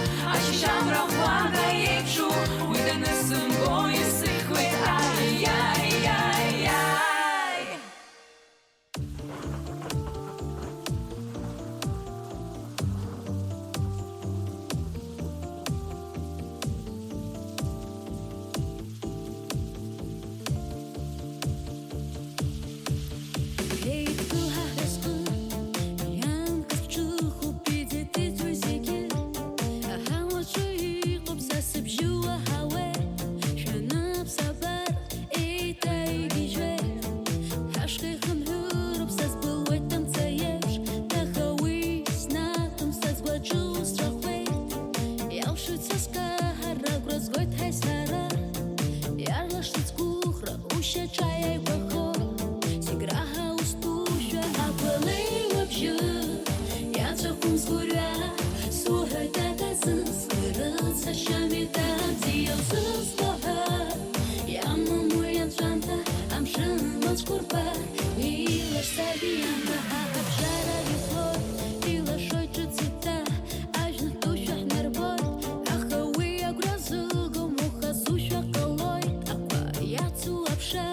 устрахуеит, иалшуца скара, грозгоит хайсара, иарлашниц кухра, уща чая и бахо, сиграха устуща, апалей вообще, я цохум сгуря, сухай татазы, скрыться щами там, зиёвзы слоха, я маму янчанта, амшин мацкурпа, илаш сабиянда, апшара вихлор, илашой чуцита, ажных душах нарбот, ахауи агразыгу, муха суща колой, аква яцу апша,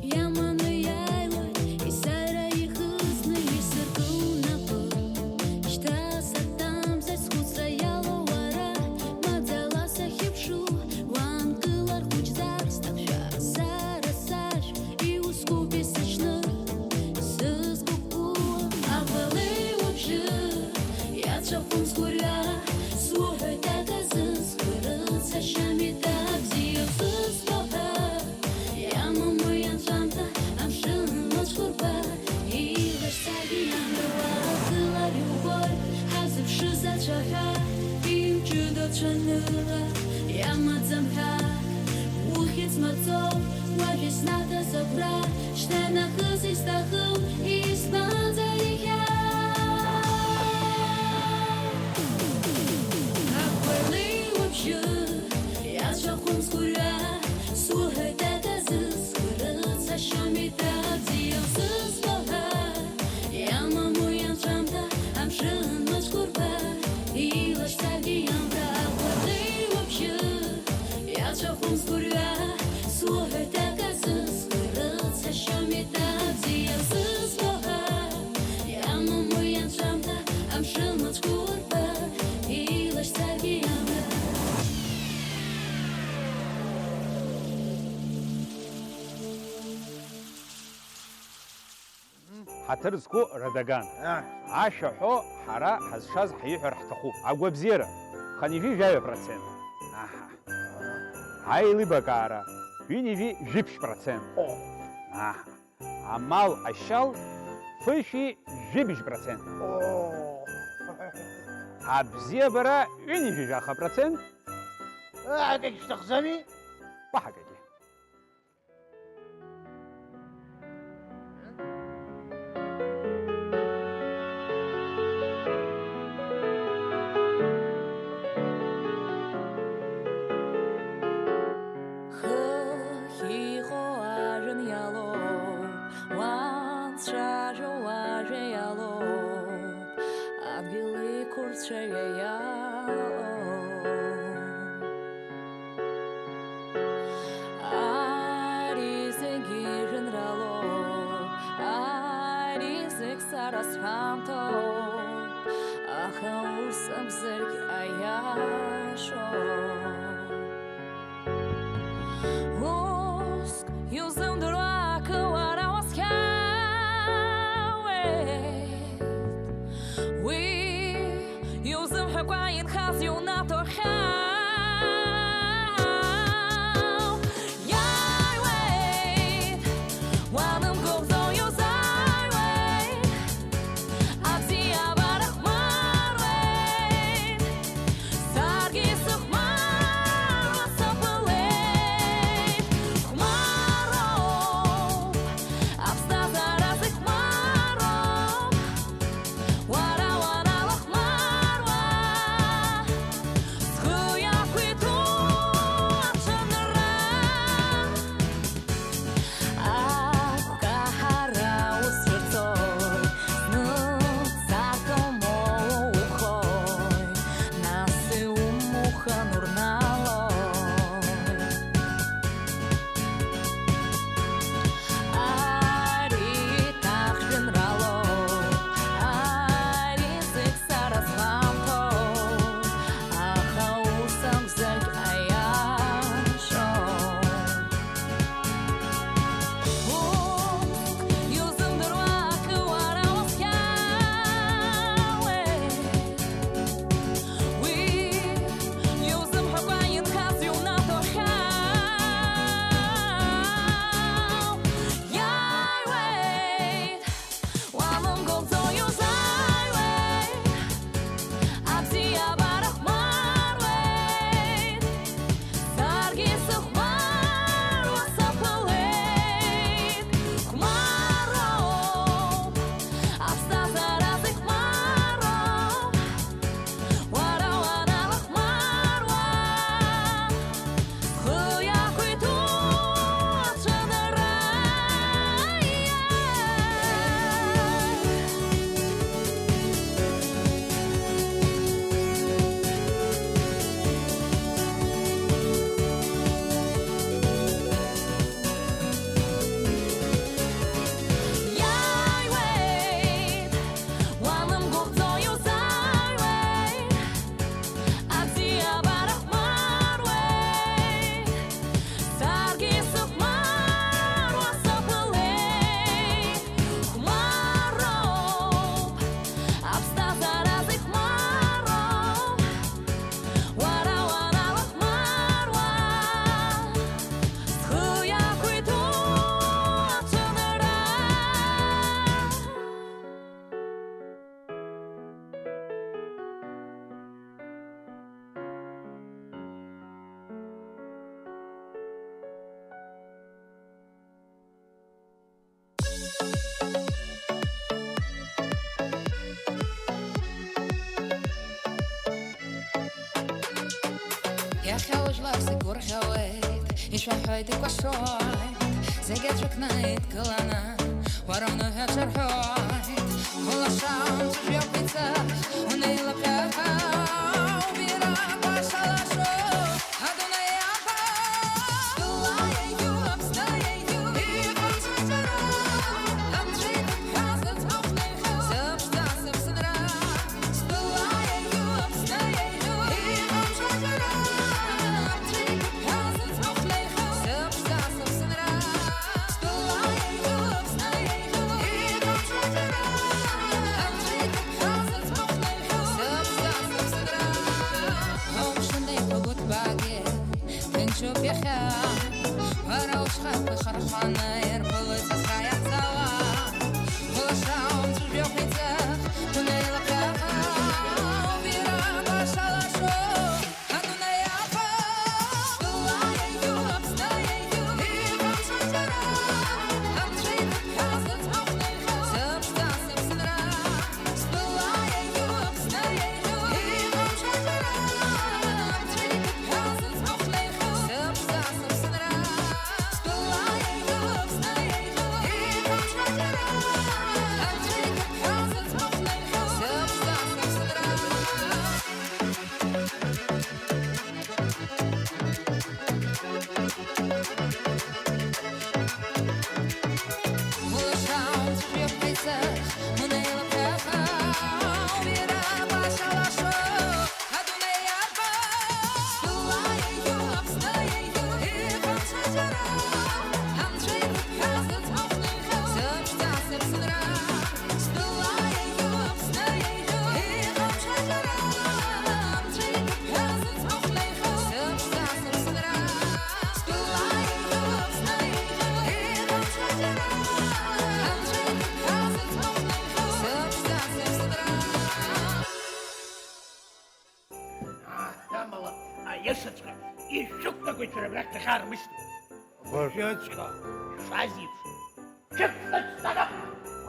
яманы яйлой, и сара их ызны, и сыргу напы, штаса там, зай схуцра яло вара, мадзала сахипшу, вангылар хучзар, стакша сара саш, и уску песочны, сызгуку, апалей вообще, я цохум сгуря, слухай татазы, скрыться щами так, зиёвзы слоха, я маму янчанта, амшин мацкурпа, илаш сабиянда, вахыла любовь, хазывши зачаха, им чудо чаныла, я мадзамха, ухиц мацов, вафис надо забра, штана хызы стахыл, испан зарихя. Апалей вообще, я цохум сгуря, слухай татазы, скрыться щами так, зиёвзы слоха, я маму янчанта, амшин мацкурпа, илаш сабиянда. Апалей вообще, я цохум сгуря, слухай татазы, скрыться щами так, зиёвзы слоха, я маму янчанта, амшин мацкурпа, илаш сабиянда. ҳаҭыр зқәу радаган. Ашәаҳәо ҳара ҳазшаз ҳиҳәар ҳҭахуп. Агәабзиара, ханижәи 100%. Аилибакаара, ҩынижәи 7%. Амал ашьал, фышәи 7%. Абзиабара, ҩынижәи 100%. Ҳагагь шәҭахӡами? Уаҳагагьы. Схы иахьауажәлар зегь урӷьауеит, ишәаҳәоит икәашоит, зегь аҵәыкны идкыланы, уара уныҳәаҿа рҳәоит, улашам ҵәыжәҩақәа иҵых, унеилаԥхьаау, бирақәа шалашо, Адунеи аԥа, стәылаиаҩу, аԥснаиаҩу, иҟамҵәа џьара, амҵәеиқәа зыӡбахәлеихьоу, зыԥшӡа сыԥсынра, стәылаиаҩу, аԥснаиаҩу, иҟамҵәа џьара, амҵәеиқәа зыӡбахәлеихьоу, зыԥшӡа сыԥсынра, стәылаиаҩу, аԥснаиаҩу, иҟамҵәа џьара, амҵәеиқәа зыӡбахәлеихьоу, зыԥшӡа сыԥсынра. Аумшынеи пагәыҭбаагьы, ҭынчуп иахьа, уара ушьхақәа ихархәаны ирԥылоит сасра иаҳзала, улашам ҵәыжәҩақәа иҵых, унеилаԥхьаау, бирақәа шалашо, Адунеи аԥа, стәылаиаҩу, аԥснаиаҩу, иҟамҵәа џьара, амҵәеиқәа зыӡбахәлеихьоу, зыԥшӡа сыԥсынра, стәылаиаҩу, аԥснаиаҩу, иҟамҵәа џьара, амҵәеиқәа зыӡбахәлеихьоу, зыԥшӡа сыԥсынра, стәылаиаҩу, аԥснаиаҩу, иҟамҵәа џьара, амҵәеиқәа зыӡбахәлеихьоу, зыԥшӡа сыԥсынра. Улашам ҵәыжәҩақәа иҵых, унеилаԥхьаау, бирақәа шалашо, Адунеи аԥа, стәылаиаҩу, аԥснаиаҩу, иҟамҵәа џьара, амҵәеиқәа зыӡбахәлеихьоу, зыԥшӡа сыԥсынра, стәылаиаҩу, аԥснаиаҩу, иҟамҵәа џьара, амҵәеиқәа зыӡбахәлеихьоу, зыԥшӡа сыԥсынра, стәылаиаҩу, аԥснаиаҩу, иҟамҵәа џьара, амҵәеиқәа зыӡбахәлеихьоу, зыԥшӡа сыԥсынра. Амала, аиашаҵәҟьа, ишәықәнагоит шәара абрахь дахьаармышьҭуа. Бажәыҵәҟьа, ишазеиԥш, шәықәнаҵәҟьа.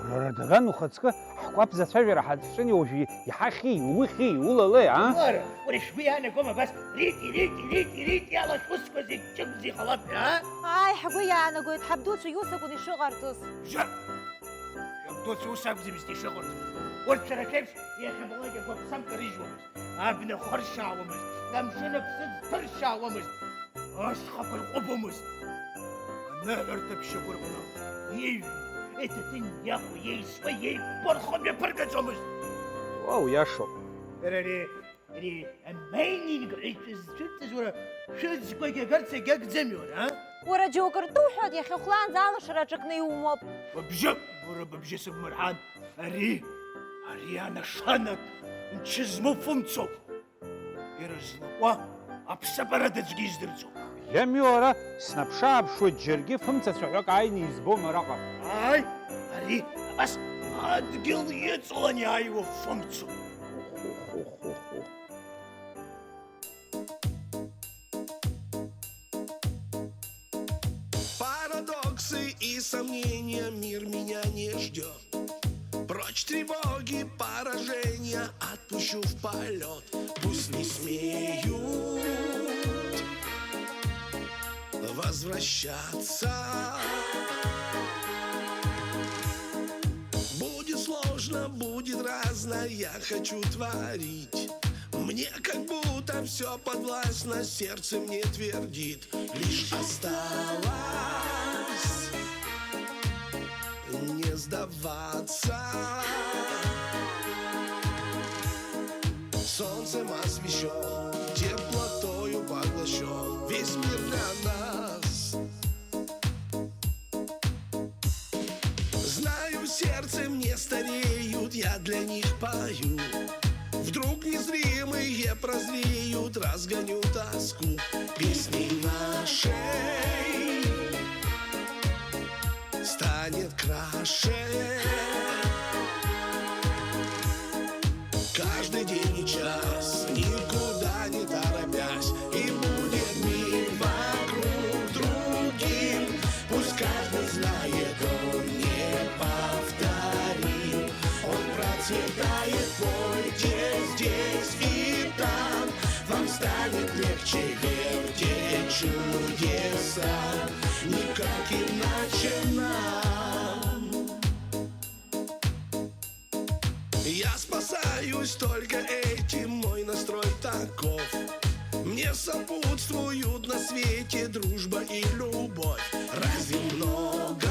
Уара даган ухаҵкы ҳкәаԥ зацәажәара ҳаҿын уажәы иҳахьи, иухьи, улалеи, а? Уара шәгәы иаанагома абас рити ала шәусқәа зегь ҷыбз иҟалап ҳәа, а? Ай, ҳгәы иаанагоит, ҳабдуцәа иус акәын ишыҟарҵоз. Шәабдуцәа ус акәзымызт ишыҟарҵо. Урҭ шәара шәеиԥш иахьабалак агәаԥсамҭа рыжьуамызт, абна хыршьаауамызт, амшын аԥсыӡ ҭыршьаауамызт, ашьхақәа рҟәыбомызт. Аныҳәарҭа ԥшьагәырӷәаны иеиҩны, иҭаҭын иахо, иеисуа, иеибархо мҩаԥыргаӡомызт. Уа, уиашоуп. Ари амаининг шәыҵыз уара шәыӡқәагьы агарц егьагӡами уара, а? Уара џьоукы ртуҳәоит, иахьахәлаанӡа алашара аҿакны иумоуп. Быбжьы, уара быбжьы сыбмырҳан. Ари анашанак мчы змоу фымцоуп. Ирызлакәа аԥсабарада аӡәгьы издырӡом. Иами уара, снаԥшааԥшуеит џьаргьы фымцацәаҳәак ааины избом араҟа. Ааи, ари абас адгьыл иҵалан иааиуа фымцоуп. Парадоксы и сомнения, мир меня не ждет. Прочь тревоги, поражения, отпущу в полет. Пусть не смеют возвращаться. Будет сложно, будет разно, я хочу творить. Мне как будто все подвластно, сердце мне твердит. Лишь осталось не сдаваться. Солнцем освещен, теплотою поглощен весь мир для нас. Знаю, сердцем не стареют, я для них пою. Вдруг незримые прозреют, разгоню тоску. Песни нашей станет краше. Каждый день и час, никуда не торопясь, и будет мир вокруг другим. Пусть каждый знает, он не повторим. Он процветает, пойте здесь и там. Вам станет легче верить. чудеса, никак иначе нам. Я спасаюсь только этим, мой настрой таков. Мне сопутствуют на свете дружба и любовь. Разве много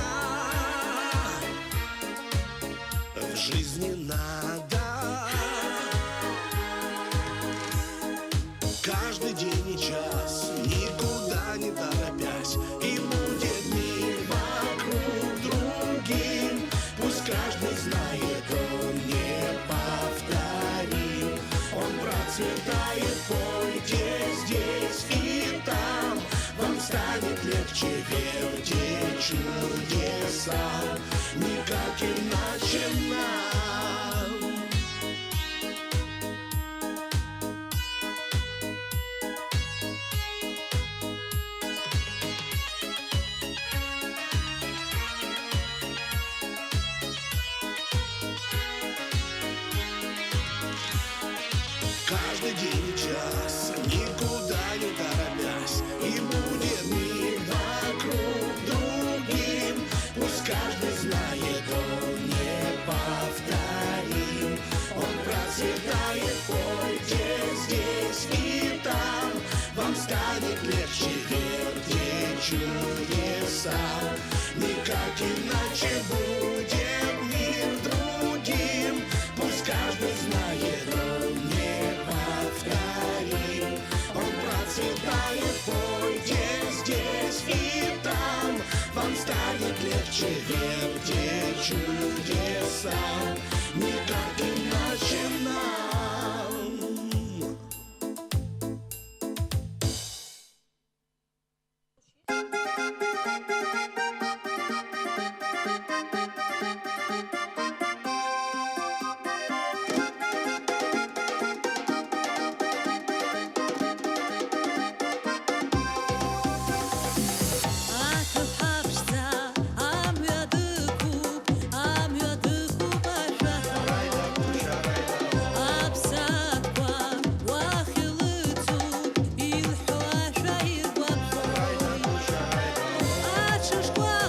в жизни надо? Каждый день и час, никуда не торопясь, и будет мир вокруг другим. Пусть каждый знает, он неповторим. Он процветает, пойте здесь и там. Вам станет легче, верьте, чудеса, никак иначе нам. Каждый день и час, никуда не торопясь, и будет мир вокруг другим. Пусть каждый знает, он неповторим. Он процветает, пойте здесь и там. Вам станет легче, верьте, чудеса, никак иначе будет мир другим. Пусть каждый знает, он неповторим. Он процветает, пойте здесь и там. Вам станет легче, верьте, чудеса, никак иначе нам. Аҽышкәа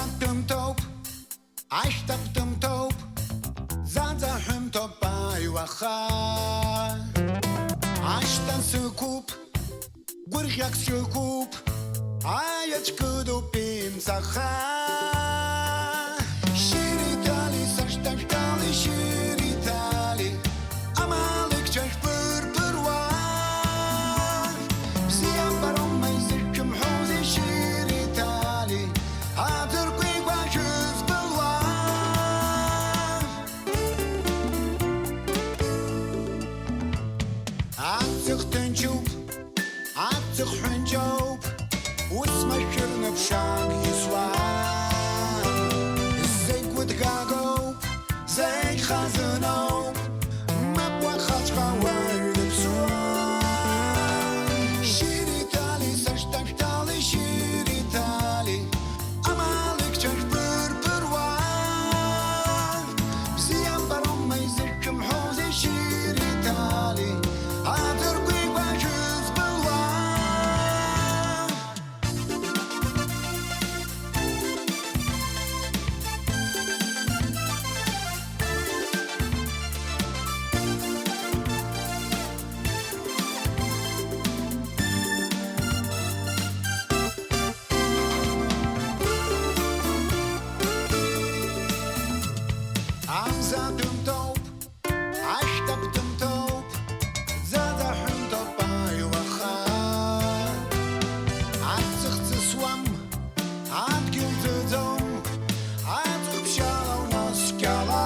Amzaptım top, açtaptım top, zazahım top ayvaha. Açtan sıkup, guryak sıkup, ayıçkı dupim saha. Şiritali saçtaştali şiritali, amalık çaşpır pırvar. Siyam barom meyzirkim hozi şiritali, adır kuyguaşız bulvar. Atzık tınçup, atzık hınçup, usmaşırnı pşak yisvar. Zey kutgagop, zey khazanop, mapwa khaçka vardı psuar. Şiritali saçtaştali şiritali, amalık çaşpır pırvar. Siyam barom meyzirkim hozi şiritali, adır kuyguaşız bulvar. Amzaptım top, açtaptım top, zazahım top ayvaha. Atzıktı swam, atkıldı dom, atkıp şalav naskala.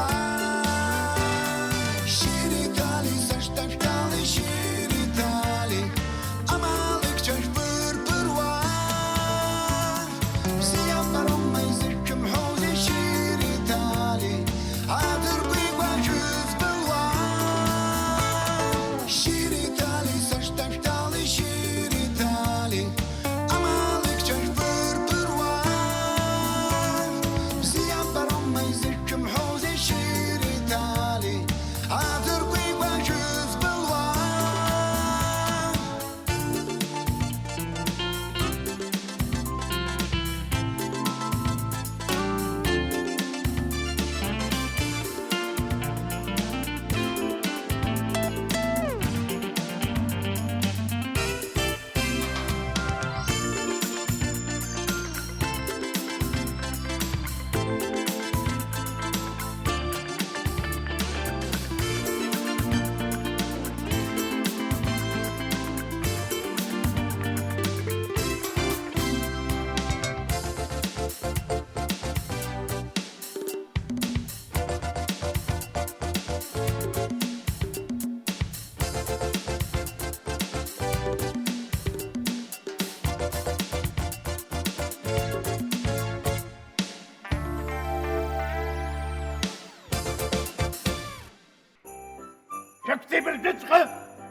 Şiritali saçtaştali şiritali, amalık çaşpır pırvar. Siyam barom meyzirkim hozi şiritali, adır kuyguaşız bulvar. Şiritali saçtaştali şiritali, amalık çaşpır pırvar. Siyam barom meyzirkim hozi şiritali, adır kuyguaşız bulvar. شفتي بردتها؟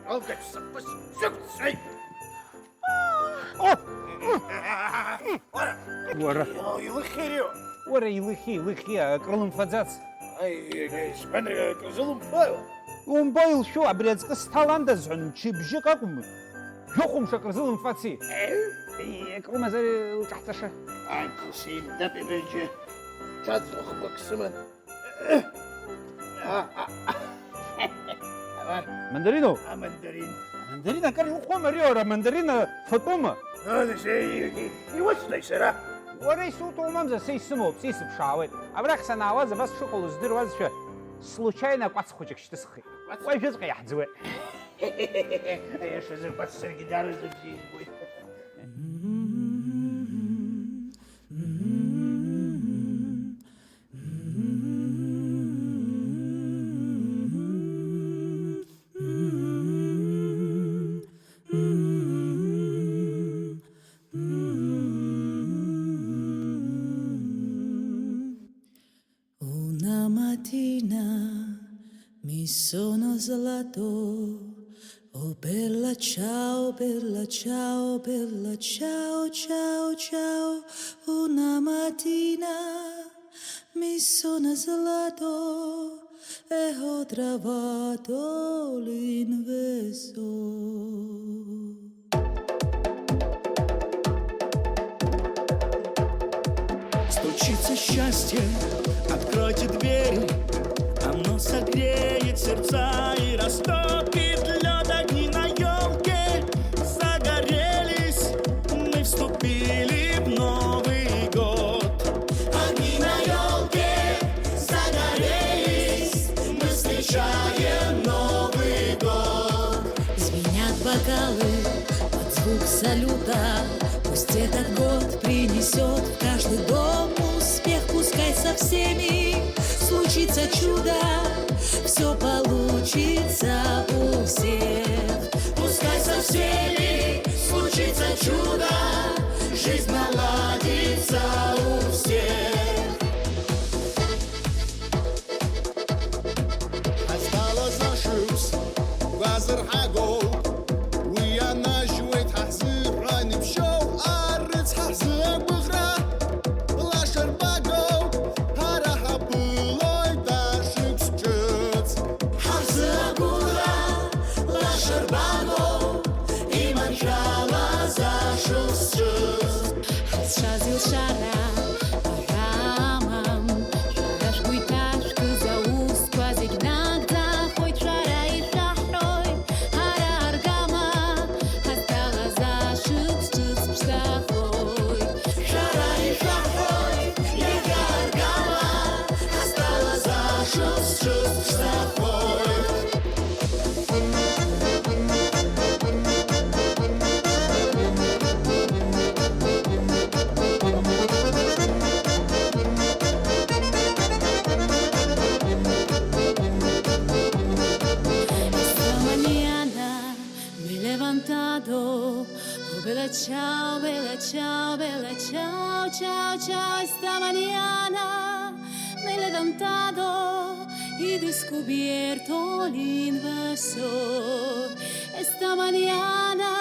شوفك السقف شفت شيء. ورا يلخيريو. ورا يلخي كرلم فزاц. اي شبان كزلم فايو. ومبايل شو عبريت قص تالاندا زعن تشبجي قاكم جوخم شكرزلم فاتسي كرلم زي تحت شه انكل سين دبي بيجي تطبخ بكسمن. مندرينو مندرين. مندرينا كان يقوم ريورا مندرينا فطومة هذا شيء يوصل يسرع. وري صوت ومامزة سي سمو بسيس بشاوي أبراك سنعوازة بس شغل زدير واز شو случайно قاس خوجك شتسخي واي جزق يحزوي يا شزر بس سرقدار زبزين بوي. Una mattina mi sono svelato, oh bella ciao, bella ciao, bella ciao, ciao, ciao. Una mattina mi sono svelato e ho trovato l'inverso. Стучи случится счастье, откройте двери, оно согреет сердца и растопит лед. Огни на елке загорелись, мы вступили в Новый год. Огни на елке загорелись, мы встречаем Новый год. Звенят бокалы под звук салюта. Пусть этот год принесет в каждый дом успех. Пускай со всеми случится чудо, все получится у всех. Пускай со всеми случится чудо, жизнь наладится у всех. Осталось нашус, газар хагол, уя нажует хазыр, раним шоу, арыц хазыр быгра, лашар багол, хараха былой дашик счет. Хазыр бура, лашар багол, и манчала зашел счет. Шазил шара, арамам, шараш гуйташка за уст, квазик нагда, хоть шара и шахрой, ара аргама, остала зашиб счет штахой. Шара и шахой, яга аргама, осталась зашел счет штахой. Bella ciao, bella ciao, bella ciao, ciao, ciao. Esta mañana me he levantado y descubierto el invasor. Esta mañana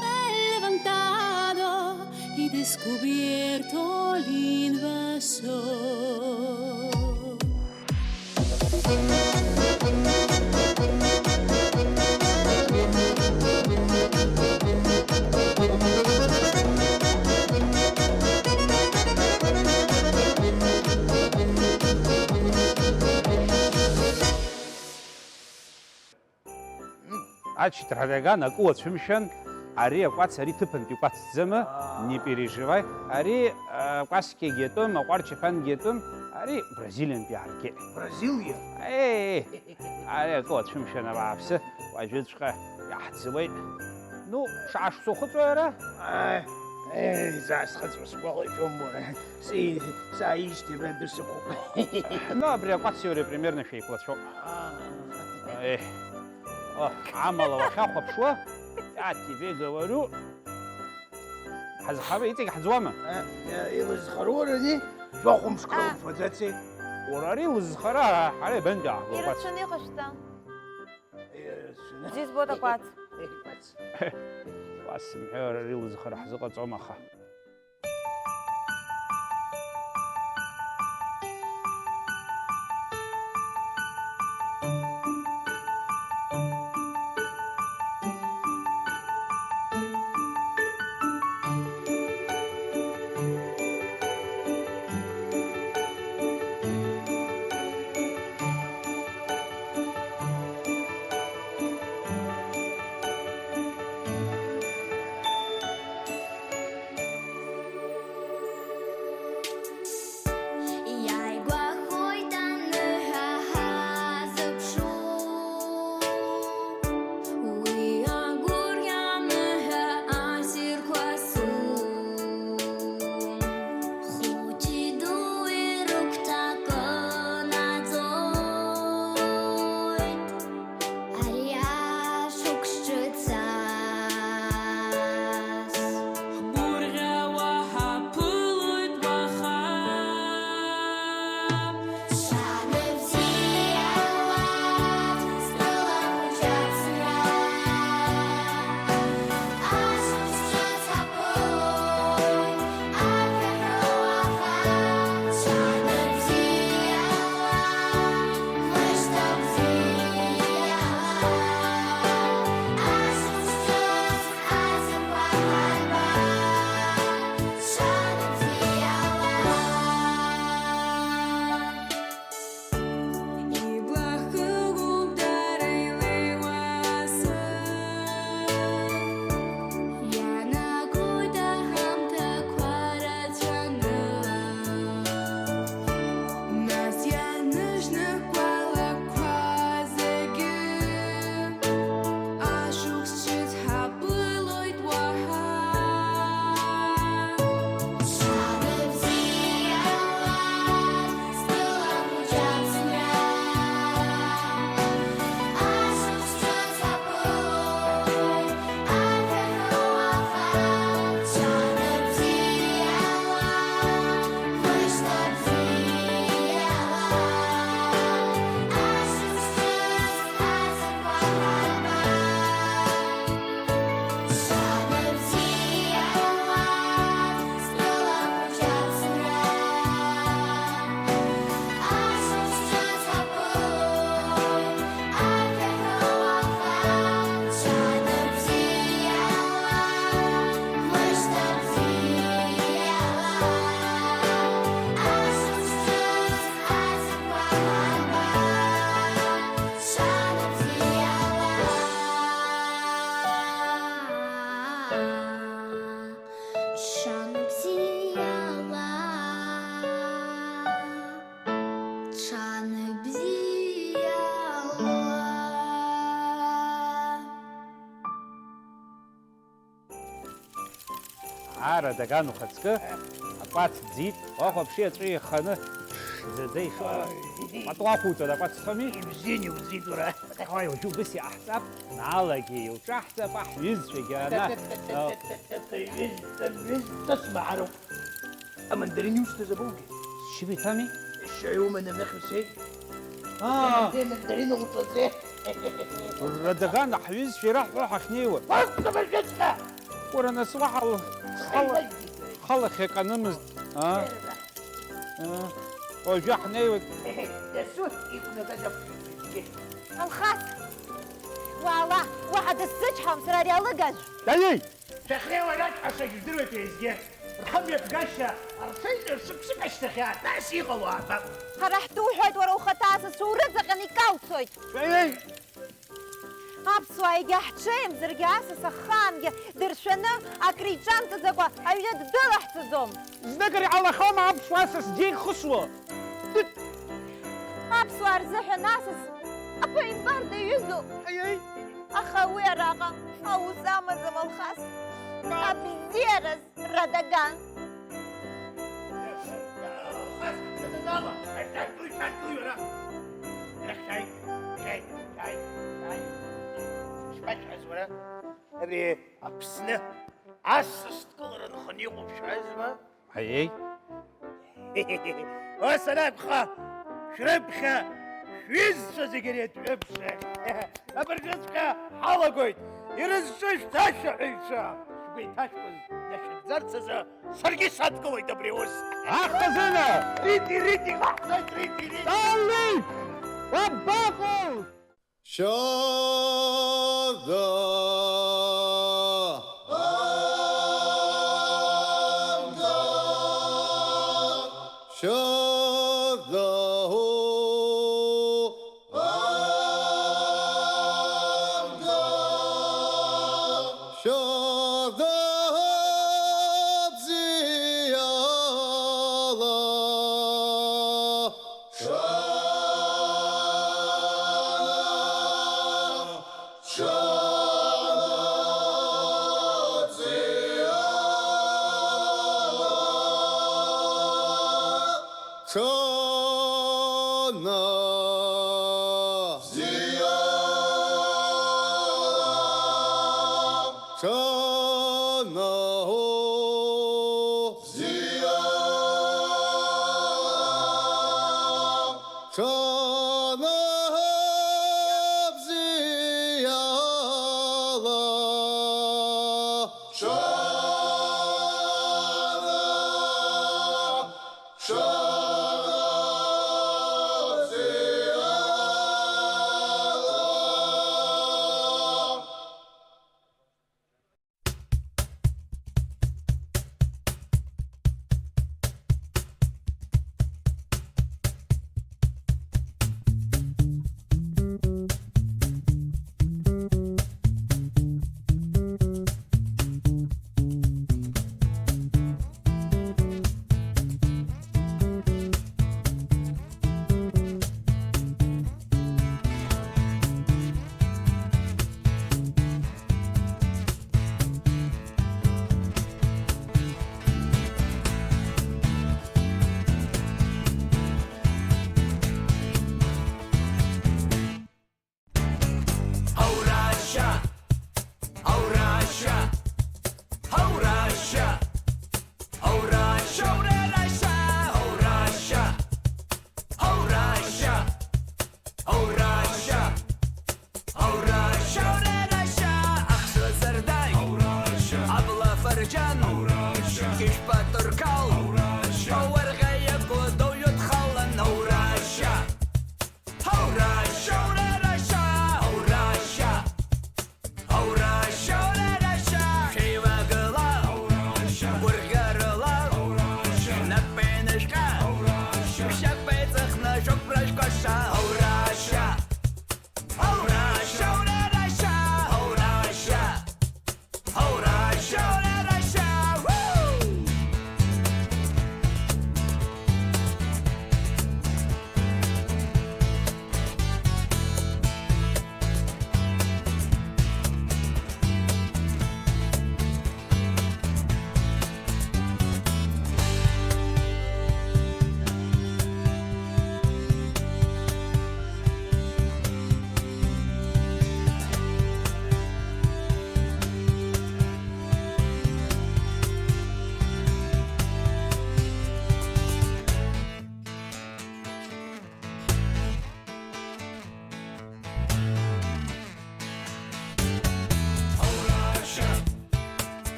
me he levantado y descubierto el invasor. Ачитраган, акула цвимшан, ари аквац, ари тыпанти аквац дзема, не переживай. Ари акваски гетум, акварчи пан гетум, ари Бразилиан пиарки. Бразилия? Ари акула цвимшан авапсы, вajudшка яхцевай. Ну, шаш сухуцуэра? Засхацу сполой фёму. Саиш тебя дусуку. Ну, абри аквац сеуре примерно шейклачок. عمل وخاخب я тебе говорю حزخابي يتيك حزوامة يلزخرورة دي شوخم سكروب فداتي وراري لزخرا حالي بنجع Ирацуни қышта. Здесь бота пац. بس محور راري لزخرا حزقة صومخة Радаган ухаҵкы, акәац ӡит, уахәаԥши аҵәы иханы заӡа ишо. Патуахуҵәоит акәац зфами? Ибзиан иуӡит уара. Ой, уажәы убас иаҳҵап, налагьы илҿаҳҵап аҳәҩызцәагьы ана. تسمع عرب أمندرين يوسف زبوجي شو بيفهمي؟ الشعيو من المخرسي مندرين وصلتي ردغان حويز في راح روح خنيوه وسط بالجسمة ورانا صباح خلق هيك نمز وجا حنيوه يسوس يكون تجف الخاص والله واحد السجحة مسراري لقج دايي تخيل ولا تحسك دروتي ازجي رحم يتقشى ارسل سكسك اشتخيات ناسي غواطة فرحتو حيد ورا وختاس سورة غني كاوتويت دايي Аԥсуа егьаҳҽеим зыргьы асас ахаангьы дыршәаны акричанта закәа аҩны ддәылаҳҵаӡом. Зныкыр иҟалахома аԥсуа асас дзеихысуа? Аԥсуаа рзыҳәан асас аԥеимбар даҩызоуп. Аха уи араҟа аус амаӡам Алхас. Абзиараз Радаган. أبي أبسنة عسست كلرن خنيقو بشعزمة هاي وسلام خا شربخا شويز شزيقريت عبسة أبرجتك حلقويت يرزشش تاشا عيشا شوي تاشبز نشد زرتزا سرقي صدقوي دبريوس أخذنا ريتي غحصت ريتي طالب وباقو Шана